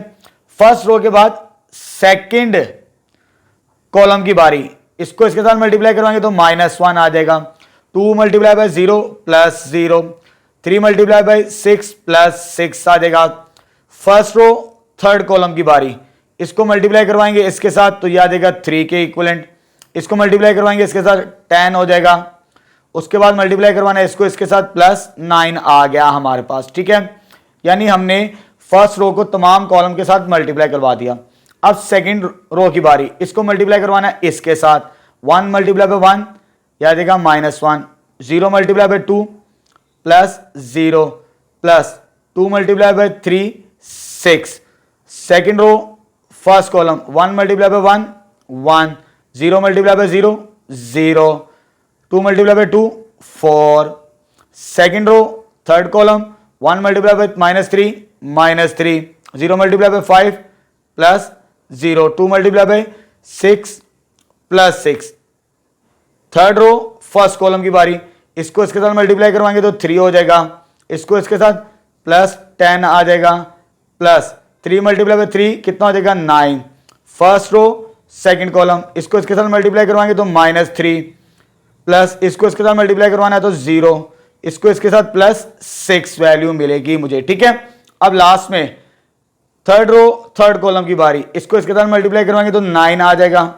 फर्स्ट रो के बाद सेकंड कॉलम की बारी, इसको इसके साथ मल्टीप्लाई करवाएंगे तो -1 आ जाएगा, 2 मल्टीप्लाई बाय 0 +0, 3 मल्टीप्लाई बाय 6 +6 आ जाएगा। फर्स्ट रो थर्ड कॉलम की बारी, इसको मल्टीप्लाई करवाएंगे इसके साथ तो ये आ जाएगा 3 के इक्विवेलेंट, इसको मल्टीप्लाई करवाएंगे इसके साथ 10 हो जाएगा, उसके बाद मल्टीप्लाई करवाना है इसको इसके साथ +9 आ गया हमारे पास। ठीक है, यानी हमने फर्स्ट रो को तमाम कॉलम के साथ मल्टीप्लाई करवा दिया। अब सेकंड रो की बारी, इसको मल्टीप्लाई करवाना है इसके साथ, 1 मल्टीप्लाई बाय 1 यह आ जाएगा -1, 0 multiply by 2 +0 +2 multiply by 3 6। Second row first column 1 multiply by 1 1, 0 multiply by 0 0, 2 multiply by 2 4। Second row third column 1 multiply by -3 -3, 0 multiply by 5 +0, 2 multiply by 6 +6। Third row first column की बारी, इसको इसके साथ मल्टीप्लाई करवाएंगे तो 3 हो जाएगा, इसको इसके साथ +10 आ जाएगा, +3 मल्टीप्लाई बाय 3 कितना हो जाएगा 9। फर्स्ट रो सेकंड कॉलम, इसको इसके साथ मल्टीप्लाई करवाएंगे तो -3 प्लस इसको इसके साथ मल्टीप्लाई करवाना है तो 0, इसको इसके साथ +6 वैल्यू मिलेगी मुझे। ठीक है, अब लास्ट में थर्ड रो थर्ड कॉलम की बारी, इसको इसके साथ मल्टीप्लाई करवाएंगे तो 9 आ जाएगा,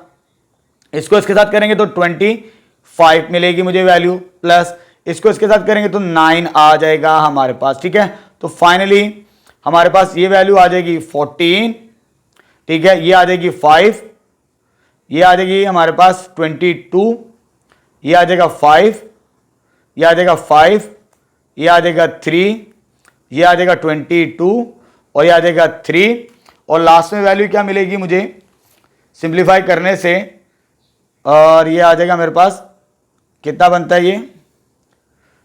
इसको इसके साथ करेंगे तो 25 मिलेगी मुझे वैल्यू, प्लस इसको इसके साथ करेंगे तो 9 आ जाएगा हमारे पास। ठीक है, तो फाइनली हमारे पास ये वैल्यू आ जाएगी 14। ठीक है, ये आ जाएगी 5, ये आ जाएगी हमारे पास 22, ये आ जाएगा 5, ये आ जाएगा 5, ये आ जाएगा 3, ये आ जाएगा 22 और ये आ जाएगा 3 और लास्ट में वैल्यू क्या मिलेगी मुझे सिंप्लीफाई करने से, और ये आ जाएगा मेरे पास कितना बनता है ये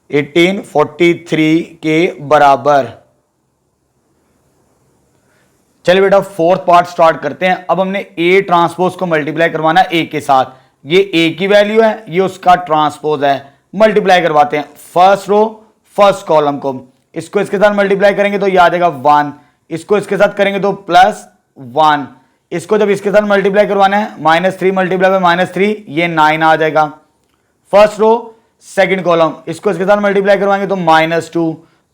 1843 के बराबर। चलिए बेटा फोर्थ पार्ट स्टार्ट करते हैं। अब हमने ए ट्रांसपोज को मल्टीप्लाई करवाना है ए के साथ, ये ए की वैल्यू है, ये उसका ट्रांसपोज है, मल्टीप्लाई करवाते हैं फर्स्ट रो फर्स्ट कॉलम को, इसको इसके साथ मल्टीप्लाई करेंगे तो ये आ जाएगा 1, इसको इसके साथ करेंगे तो +1, इसको जब इसके साथ मल्टीप्लाई करवाना है -3 मल्टीप्लाई बाय -3 ये 9 आ जाएगा। फर्स्ट रो सेकंड कॉलम, इसको इसके साथ मल्टीप्लाई करवाएंगे तो -2,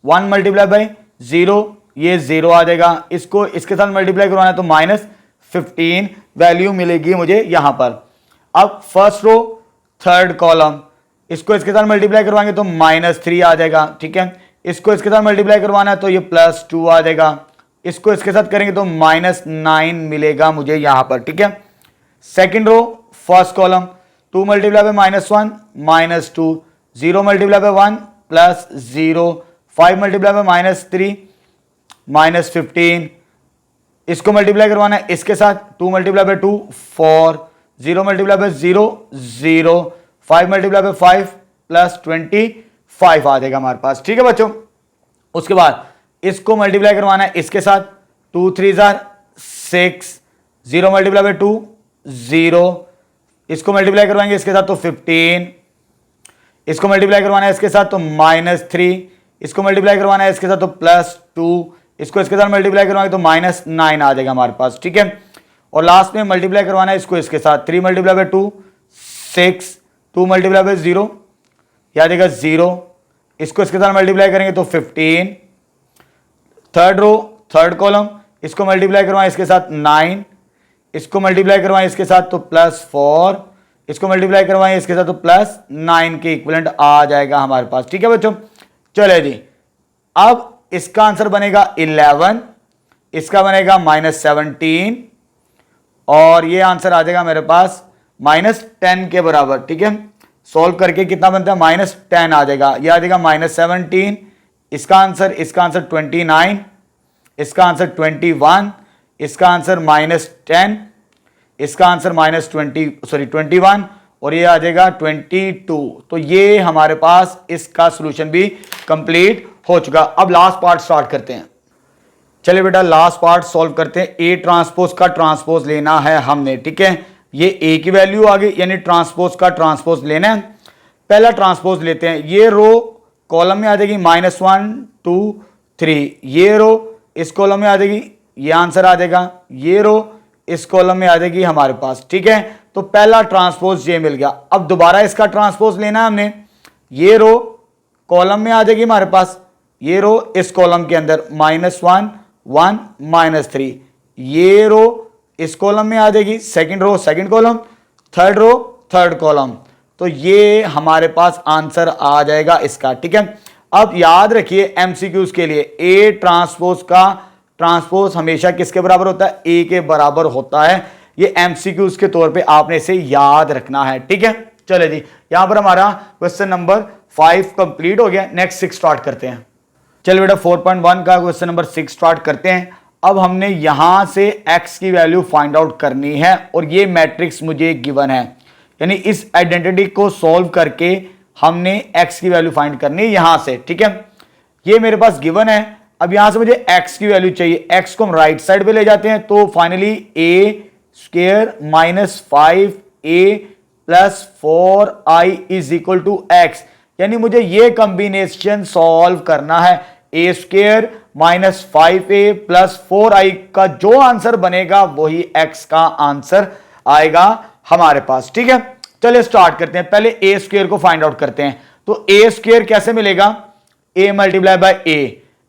1 मल्टीप्लाई बाय 0 ये 0 आ जाएगा, इसको इसके साथ मल्टीप्लाई करवाना है तो -15 वैल्यू मिलेगी मुझे यहां पर। अब फर्स्ट रो थर्ड कॉलम, इसको इसके साथ मल्टीप्लाई करवाएंगे तो -3 आ जाएगा। ठीक है, इसको इसके साथ मल्टीप्लाई करवाना है तो ये +2 आ जाएगा, इसको इसके साथ करेंगे तो -9 मिलेगा मुझे यहां पर। ठीक है, second row first column 2 multiply by -1 -2, 0 multiply by 1 +0, 5 multiply by -3 -15, इसको मल्टीप्लाई करवाना है इसके साथ 2 multiply by 2 4, 0 multiply by 0 0, 5 multiply by 5 +25 आ जाएगा हमारे पास। ठीक है बच्चों, उसके बाद इसको मल्टीप्लाई करवाना है इसके साथ 2 3 6, 0 मल्टीप्लाई बाय 2 0, इसको मल्टीप्लाई करवाएंगे इसके साथ तो 15, इसको मल्टीप्लाई करवाना है इसके साथ तो -3, इसको मल्टीप्लाई करवाना है इसके साथ तो +2, इसको इसके साथ मल्टीप्लाई करवाएंगे तो -9 आ जाएगा हमारे पास। ठीक है, और लास्ट में मल्टीप्लाई करवाना है इसको इसके साथ, 3 मल्टीप्लाई बाय 2 6, 2 मल्टीप्लाई बाय 0 याद देगा 0, इसको इसके साथ मल्टीप्लाई करेंगे तो 15, थर्ड रो थर्ड कॉलम, इसको मल्टीप्लाई करवाएं इसके साथ 9, इसको मल्टीप्लाई करवाएं इसके साथ तो +4, इसको मल्टीप्लाई करवाएं इसके साथ तो +9 के इक्विवेलेंट आ जाएगा हमारे पास। ठीक है बच्चों, चले जी, अब इसका आंसर बनेगा 11, इसका बनेगा -17 और ये आंसर आ जाएगा मेरे पास -10 के बराबर। ठीक है, सॉल्व करके कितना बनता है -10 आ जाएगा, ये आ जाएगा -17, इसका आंसर 29, इसका आंसर 21, इसका आंसर -10, इसका आंसर -21 और ये आ जाएगा 22। तो ये हमारे पास इसका सॉल्यूशन भी कंप्लीट हो चुका। अब लास्ट पार्ट स्टार्ट करते हैं। चलिए बेटा लास्ट पार्ट सॉल्व करते हैं। ए ट्रांसपोज का ट्रांसपोज लेना है हमने। ठीक है, ये ए की वैल्यू आ गई, यानी ट्रांसपोज का ट्रांसपोज लेना है। पहला ट्रांसपोज लेते हैं, ये रो कॉलम में आ जाएगी -1 2 3, ये रो इस कॉलम में आ जाएगी, ये आंसर आ जाएगा, ये रो इस कॉलम में आ जाएगी हमारे पास। ठीक है, तो पहला ट्रांसपोज ये मिल गया। अब दोबारा इसका ट्रांसपोज लेना है हमने, ये रो कॉलम में आ जाएगी हमारे पास, ये रो इस कॉलम के अंदर -1 1 -3, ये रो इस कॉलम में आ जाएगी, second row second column, third row third column. तो ये हमारे पास आंसर आ जाएगा इसका। ठीक है, अब याद रखिए एमसीक्यूज के लिए ए ट्रांसपोज का ट्रांसपोज हमेशा किसके बराबर होता है, ए के बराबर होता है। ये एमसीक्यूज के तौर पे आपने इसे याद रखना है। ठीक है, चले जी, यहां पर हमारा क्वेश्चन नंबर 5 कंप्लीट हो गया। नेक्स्ट 6 स्टार्ट करते हैं। चलिए बेटा 4.1 का क्वेश्चन नंबर 6 स्टार्ट करते हैं। अब हमने यहां से x की वैल्यू फाइंड आउट करनी है और ये मैट्रिक्स मुझे गिवन है, यानी इस आइडेंटिटी को सॉल्व करके हमने x की वैल्यू फाइंड करनी है यहां से। ठीक है, ये मेरे पास गिवन है। अब यहां से मुझे x की वैल्यू चाहिए, x को हम राइट साइड पे ले जाते हैं तो finally a² -5a + 4i = x, यानी मुझे ये कॉम्बिनेशन सॉल्व करना है। a² -5a + 4i का जो आंसर बनेगा वही x का आंसर आएगा हमारे पास। ठीक है, चलिए स्टार्ट करते हैं। पहले a² को फाइंड आउट करते हैं। तो a² कैसे मिलेगा, a × a,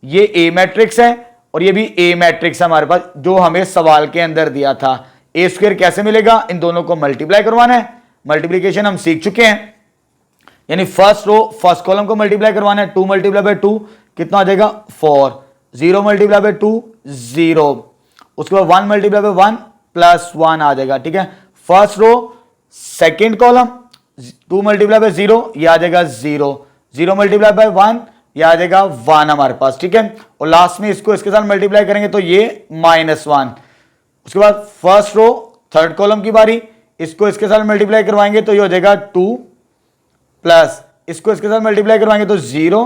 ये a मैट्रिक्स है और ये भी a मैट्रिक्स है हमारे पास जो हमें सवाल के अंदर दिया था। a² कैसे मिलेगा, इन दोनों को मल्टीप्लाई करवाना है, मल्टीप्लीकेशन हम सीख चुके हैं, यानी फर्स्ट रो फर्स्ट कॉलम को मल्टीप्लाई करवाना है। 2 × 2 कितना हो जाएगा 4, 0 × 2 0, उसके बाद 1 × 1 +1 आ जाएगा। ठीक है, फर्स्ट रो सेकंड कॉलम 2 × 0 ये आ जाएगा 0, 0 × 1 ये आ जाएगा 1 हमारे पास। ठीक है, और लास्ट में इसको इसके साथ मल्टीप्लाई करेंगे तो ये -1। उसके बाद फर्स्ट रो थर्ड कॉलम की बारी, इसको इसके साथ मल्टीप्लाई करवाएंगे तो ये हो जाएगा 2 प्लस इसको इसके साथ मल्टीप्लाई करवाएंगे तो 0,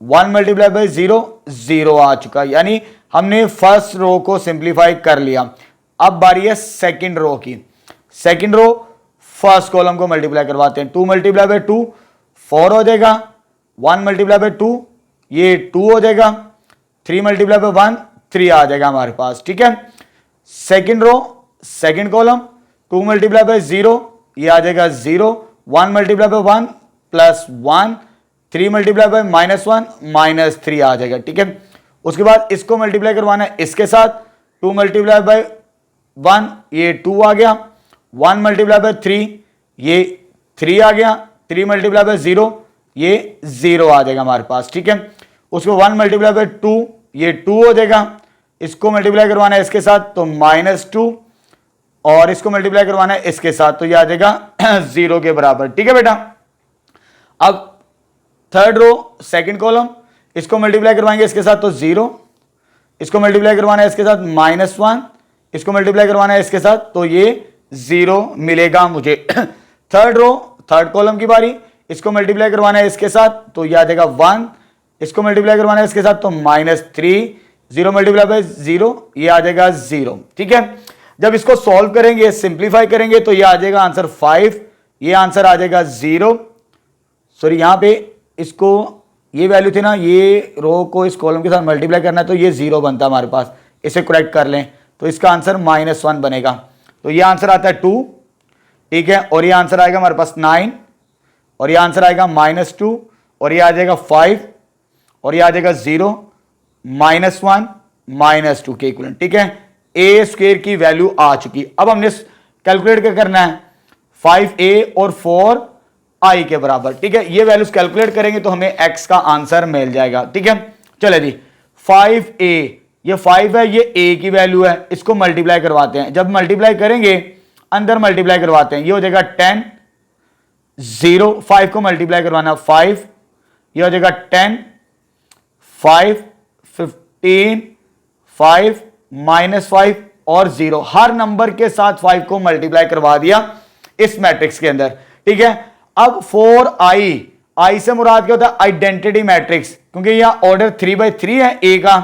1 × 0 0 आ चुका, यानी हमने फर्स्ट रो को सिंप्लीफाई कर लिया। अब बारी है सेकंड रो की। सेकंड रो फर्स्ट कॉलम को मल्टीप्लाई करवाते हैं, 2 × 2 4 हो जाएगा, 1 × 2 ये 2 हो जाएगा, 3 × 1 3 आ जाएगा हमारे पास। ठीक है, सेकंड रो सेकंड कॉलम 2 × 0 ये आ जाएगा 0, 1 × 1 +1, 3 × -1 -3 आ जाएगा। ठीक है, उसके बाद इसको मल्टीप्लाई करवाना है इसके साथ, 2 × 1 ये 2 आ गया, 1 × 3 ये 3 आ गया, 3 × 0 ये 0 आ जाएगा हमारे पास। ठीक है, उसको 1 × 2 ये 2 हो जाएगा, इसको मल्टीप्लाई करवाना है इसके साथ तो -2 और इसको मल्टीप्लाई करवाना है इसके साथ तो ये आ जाएगा 0 के बराबर। ठीक है बेटा, अब थर्ड रो सेकंड कॉलम, इसको मल्टीप्लाई करवाएंगे इसके साथ तो 0, इसको मल्टीप्लाई करवाना है इसके साथ -1, इसको मल्टीप्लाई करवाना है इसके साथ तो ये 0 मिलेगा मुझे। थर्ड रो थर्ड कॉलम की बारी, इसको मल्टीप्लाई करवाना है इसके साथ तो ये आ जाएगा 1, इसको मल्टीप्लाई करवाना है इसके साथ तो -3, 0 × 0 ये आ जाएगा 0। ठीक है, जब इसको सॉल्व करेंगे सिंप्लीफाई करेंगे तो ये आ जाएगा आंसर 5, ये आंसर आ जाएगा 0। सॉरी, यहां पे इसको ये वैल्यू थी ना, ये रो को इस कॉलम के साथ मल्टीप्लाई करना है तो ये 0 बनता है हमारे पास, इसे करेक्ट कर लें तो इसका आंसर -1 बनेगा। तो ये आंसर आता है 2, ठीक है, और ये आंसर आएगा हमारे पास 9, और ये आंसर आएगा -2, और ये आ जाएगा 5, और ये आ जाएगा 0, -1, -2 के इक्वलेंट, ठीक है। ए स्क्वायर की वैल्यू आ चुकी। अब हमने कैलकुलेट क्या करना है, 5a और 4i के बराबर, ठीक है। ये वैल्यूज कैलकुलेट करेंगे तो हमें x का आंसर मिल जाएगा, ठीक है। चले जी, 5a, ये 5 है, ये a की वैल्यू है, इसको मल्टीप्लाई करवाते हैं। जब मल्टीप्लाई करेंगे, अंदर मल्टीप्लाई करवाते हैं, ये हो जाएगा 10, 0, 5 को मल्टीप्लाई करवाना 5, ये हो जाएगा 10, 5, 15, 5, -5 और 0। हर नंबर के साथ 5 को मल्टीप्लाई करवा दिया इस मैट्रिक्स के अंदर, ठीक है। अब 4i से मुराद क्या होता है, आइडेंटिटी मैट्रिक्स, क्योंकि यहां ऑर्डर 3/3 है ए का,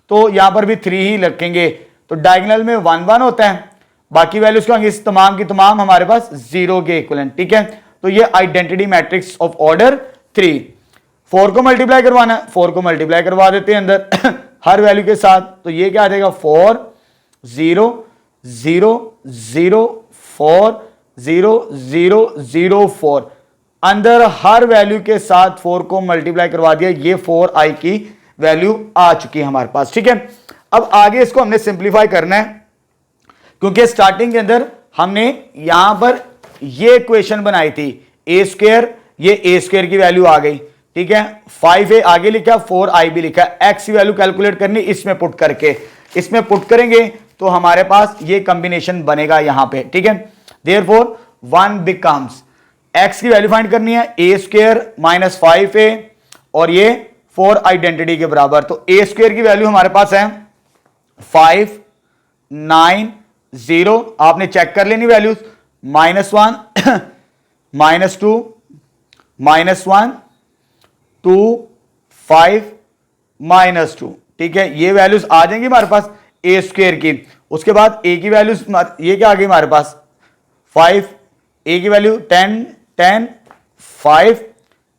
तो यहां पर भी 3 ही रखेंगे, तो डायगोनल में 1 1 होता है, बाकी वैल्यूज क्या होंगी, इस तमाम की तमाम हमारे पास 0 के इक्विवेलेंट, ठीक है। तो ये आइडेंटिटी मैट्रिक्स ऑफ ऑर्डर 3। 4 को मल्टीप्लाई करवाना है, 4 को मल्टीप्लाई करवा देते हैं अंदर हर वैल्यू के साथ, तो ये क्या आ जाएगा 4 0 0 0 4 0 0 0 4। अंदर हर वैल्यू के साथ 4 को मल्टीप्लाई करवा दिया, ये 4i की वैल्यू आ चुकी है हमारे पास, ठीक है। अब आगे इसको हमने सिंप्लीफाई करना है, क्योंकि स्टार्टिंग के अंदर हमने यहां पर ये इक्वेशन बनाई थी ए स्क्वायर, ये ए स्क्वायर की वैल्यू आ गई, ठीक है। 5a आगे लिखा, 4i भी लिखा, x की वैल्यू कैलकुलेट करनी इसमें पुट करके, इसमें पुट करेंगे तो हमारे पास ये कॉम्बिनेशन बनेगा यहां पे, ठीक है। देयरफॉर 1 बिकम्स, x की वैल्यू फाइंड करनी है, a स्क्वायर -5a और ये 4 आइडेंटिटी के बराबर, तो a स्क्वायर की वैल्यू हमारे पास है 5 9 0, आपने चेक कर लेनी वैल्यूज, -1 -2 -1 2 5 -2, ठीक है। ये वैल्यूज आ जाएंगी हमारे पास ए स्क्वायर की। उसके बाद ए की वैल्यूज ये क्या आ गई हमारे पास 5, ए की वैल्यू 10 10 5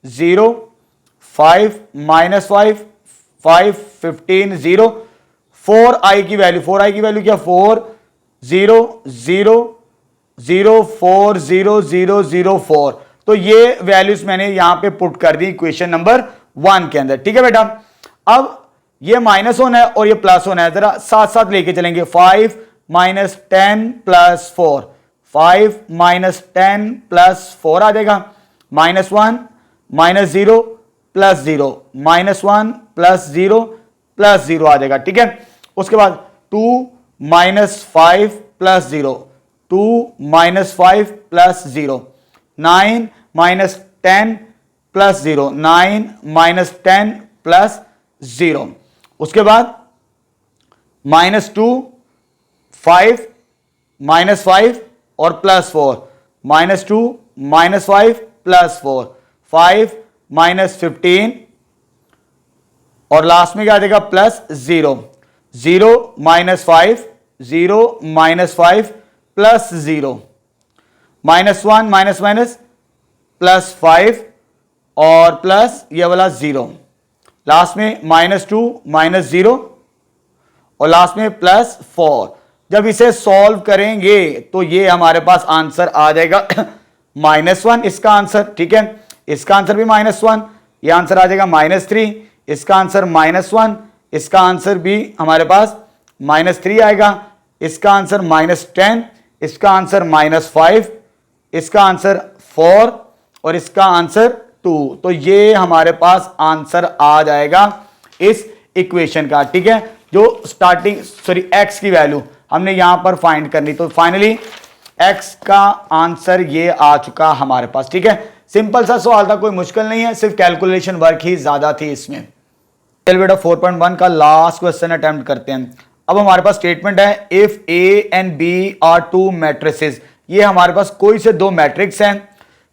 0 5 -5 5 15 0। 4i की वैल्यू, 4i की वैल्यू क्या 4 0 0 0 4 0 0 0 4। तो ये वैल्यूज मैंने यहां पे पुट कर दी इक्वेशन नंबर 1 के अंदर, ठीक है बेटा। अब ये माइनस होना है और ये प्लस होना है, जरा साथ साथ लेके चलेंगे। 5 -10 + 4, 5 -10 + 4 आ जाएगा, -1 -0 + 0, -1 + 0 + 0 आ जाएगा, ठीक है। उसके बाद 2 -5 + 0, 2 -5 + 0, 9 -10 + 0, 9 -10 + 0। उसके बाद -2 5 -5 और +4, -2 -5 +4, 5 -15 और लास्ट में क्या आ जाएगा +0, 0 -5 0 -5 +0, -1 +5 और प्लस ये वाला 0, लास्ट में -2 -0 और लास्ट में +4। जब इसे सॉल्व करेंगे तो ये हमारे पास आंसर आ जाएगा -1 इसका आंसर, ठीक है। इसका आंसर भी -1, ये आंसर आ जाएगा -3, इसका आंसर -1, इसका आंसर भी हमारे पास -3 आएगा, इसका आंसर -10, इसका आंसर -5, इसका आंसर 4 और इसका आंसर 2। तो ये हमारे पास आंसर आ जाएगा इस इक्वेशन का, ठीक है। जो स्टार्टिंग x की वैल्यू हमने यहां पर फाइंड करनी, तो फाइनली x का आंसर ये आ चुका हमारे पास, ठीक है। सिंपल सा सवाल था, कोई मुश्किल नहीं है, सिर्फ कैलकुलेशन वर्क ही ज्यादा थी इसमें। चल बेटा 4.1 का लास्ट क्वेश्चन अटेम्प्ट करते हैं। अब हमारे पास स्टेटमेंट है if a and b are 2 matrices, ये हमारे पास कोई से 2 मैट्रिक्स हैं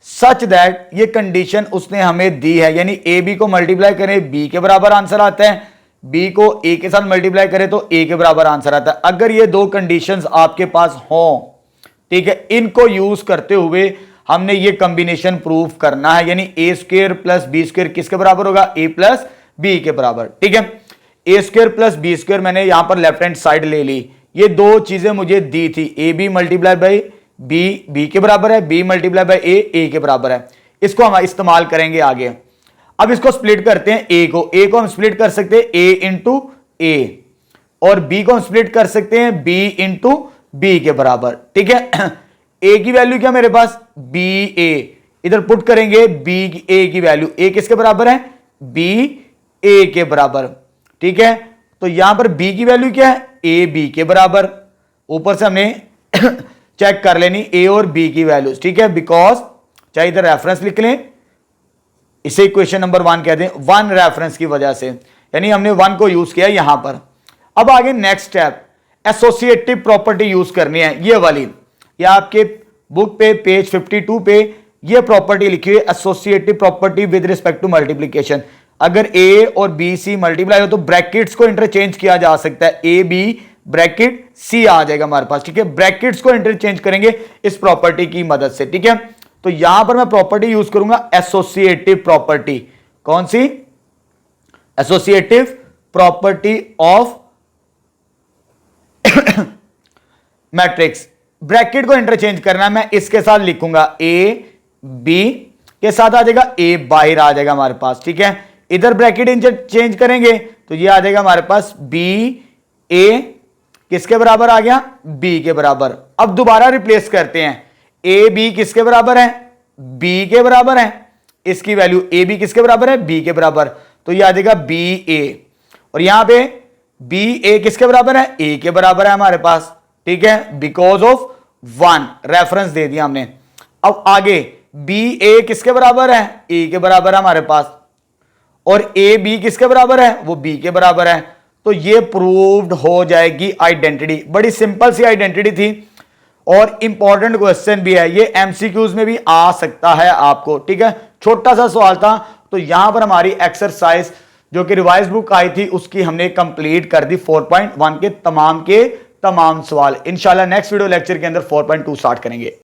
सच दैट, ये कंडीशन उसने हमें दी है, यानी ए बी को मल्टीप्लाई करें बी के बराबर आंसर आता है, बी को ए के साथ मल्टीप्लाई करें तो ए के बराबर आंसर आता है। अगर ये 2 कंडीशंस आपके पास हों, ठीक है, इनको यूज करते हुए हमने ये कॉम्बिनेशन प्रूव करना है, यानी ए स्क्वायर प्लस बी स्क्वायर किसके बराबर होगा, ए प्लस बी के बराबर, ठीक है। ए स्क्वायर प्लस बी स्क्वायर मैंने यहां पर लेफ्ट हैंड साइड ले ली, ये दो चीजें मुझे दी थी, A B multiply by B, B के बराबर है, बी मल्टीप्लाई बाई ए के बराबर है। इसको हम इस्तेमाल करेंगे आगे। अब इसको स्प्लिट करते हैं, ए को हम स्प्लिट कर सकते हैं ए इंटू ए, और बी को हम स्प्लिट कर सकते हैं बी इंटू बी के बराबर, ठीक है। ए की वैल्यू क्या मेरे पास, बी ए, इधर पुट करेंगे बी ए की वैल्यू, ए किसके बराबर है, बी ए के बराबर, ठीक है। तो यहां पर बी की वैल्यू क्या है, ए बी के बराबर, ऊपर से हमने चेक कर लेनी ए और बी की वैल्यूज, ठीक है। बिकॉज चाहे इधर रेफरेंस लिख लें, इसे इक्वेशन नंबर 1 कहते हैं, 1 रेफरेंस की वजह से, यानी हमने 1 को यूज किया यहां पर। अब आगे next step, associative property use करनी है, ये वाली, या आपके बुक पे पेज 52 पे ये प्रॉपर्टी लिखी हुई है, associative property with respect to multiplication. अगर ए और बी सी मल्टीप्लाई हो तो ब्रैकेट्स को इंटरचेंज किया जा सकता है, ए बी ब्रैकेट सी आ जाएगा हमारे पास, ठीक है। ब्रैकेट्स को इंटरचेंज करेंगे इस प्रॉपर्टी की मदद से, ठीक है। तो यहां पर मैं प्रॉपर्टी यूज करूंगा एसोसिएटिव प्रॉपर्टी, कौन सी, associative property of matrix. Bracket को इंटरचेंज करना, मैं इसके साथ लिखूंगा ए बी के साथ आ जाएगा, ए बाहर आ जाएगा हमारे पास, ठीक है। इधर ब्रैकेट इंटरचेंज करेंगे तो ये आ जाएगा हमारे पास बी ए किसके बराबर आ गया, बी के बराबर। अब दोबारा रिप्लेस करते हैं, ए बी किसके बराबर है, बी के बराबर है, इसकी वैल्यू ए बी किसके बराबर है, बी के बराबर, तो ये आ जाएगा बी ए, और यहां पे बी ए किसके बराबर है, ए के बराबर है हमारे पास, ठीक है। बिकॉज ऑफ 1 रेफरेंस दे दिया हमने। अब आगे बी ए किसके बराबर है, ए के बराबर है हमारे पास, और ए बी किसके बराबर है, वो बी के बराबर है। तो ये प्रूव्ड हो जाएगी आइडेंटिटी। बड़ी सिंपल सी आइडेंटिटी थी और इंपॉर्टेंट क्वेश्चन भी है, ये एमसीक्यूज में भी आ सकता है आपको, ठीक है। छोटा सा सवाल था। तो यहां पर हमारी एक्सरसाइज जो कि रिवाइज बुक आई थी उसकी हमने कंप्लीट कर दी 4.1 के तमाम सवाल। इंशाल्लाह नेक्स्ट वीडियो लेक्चर के अंदर 4.2 स्टार्ट करेंगे।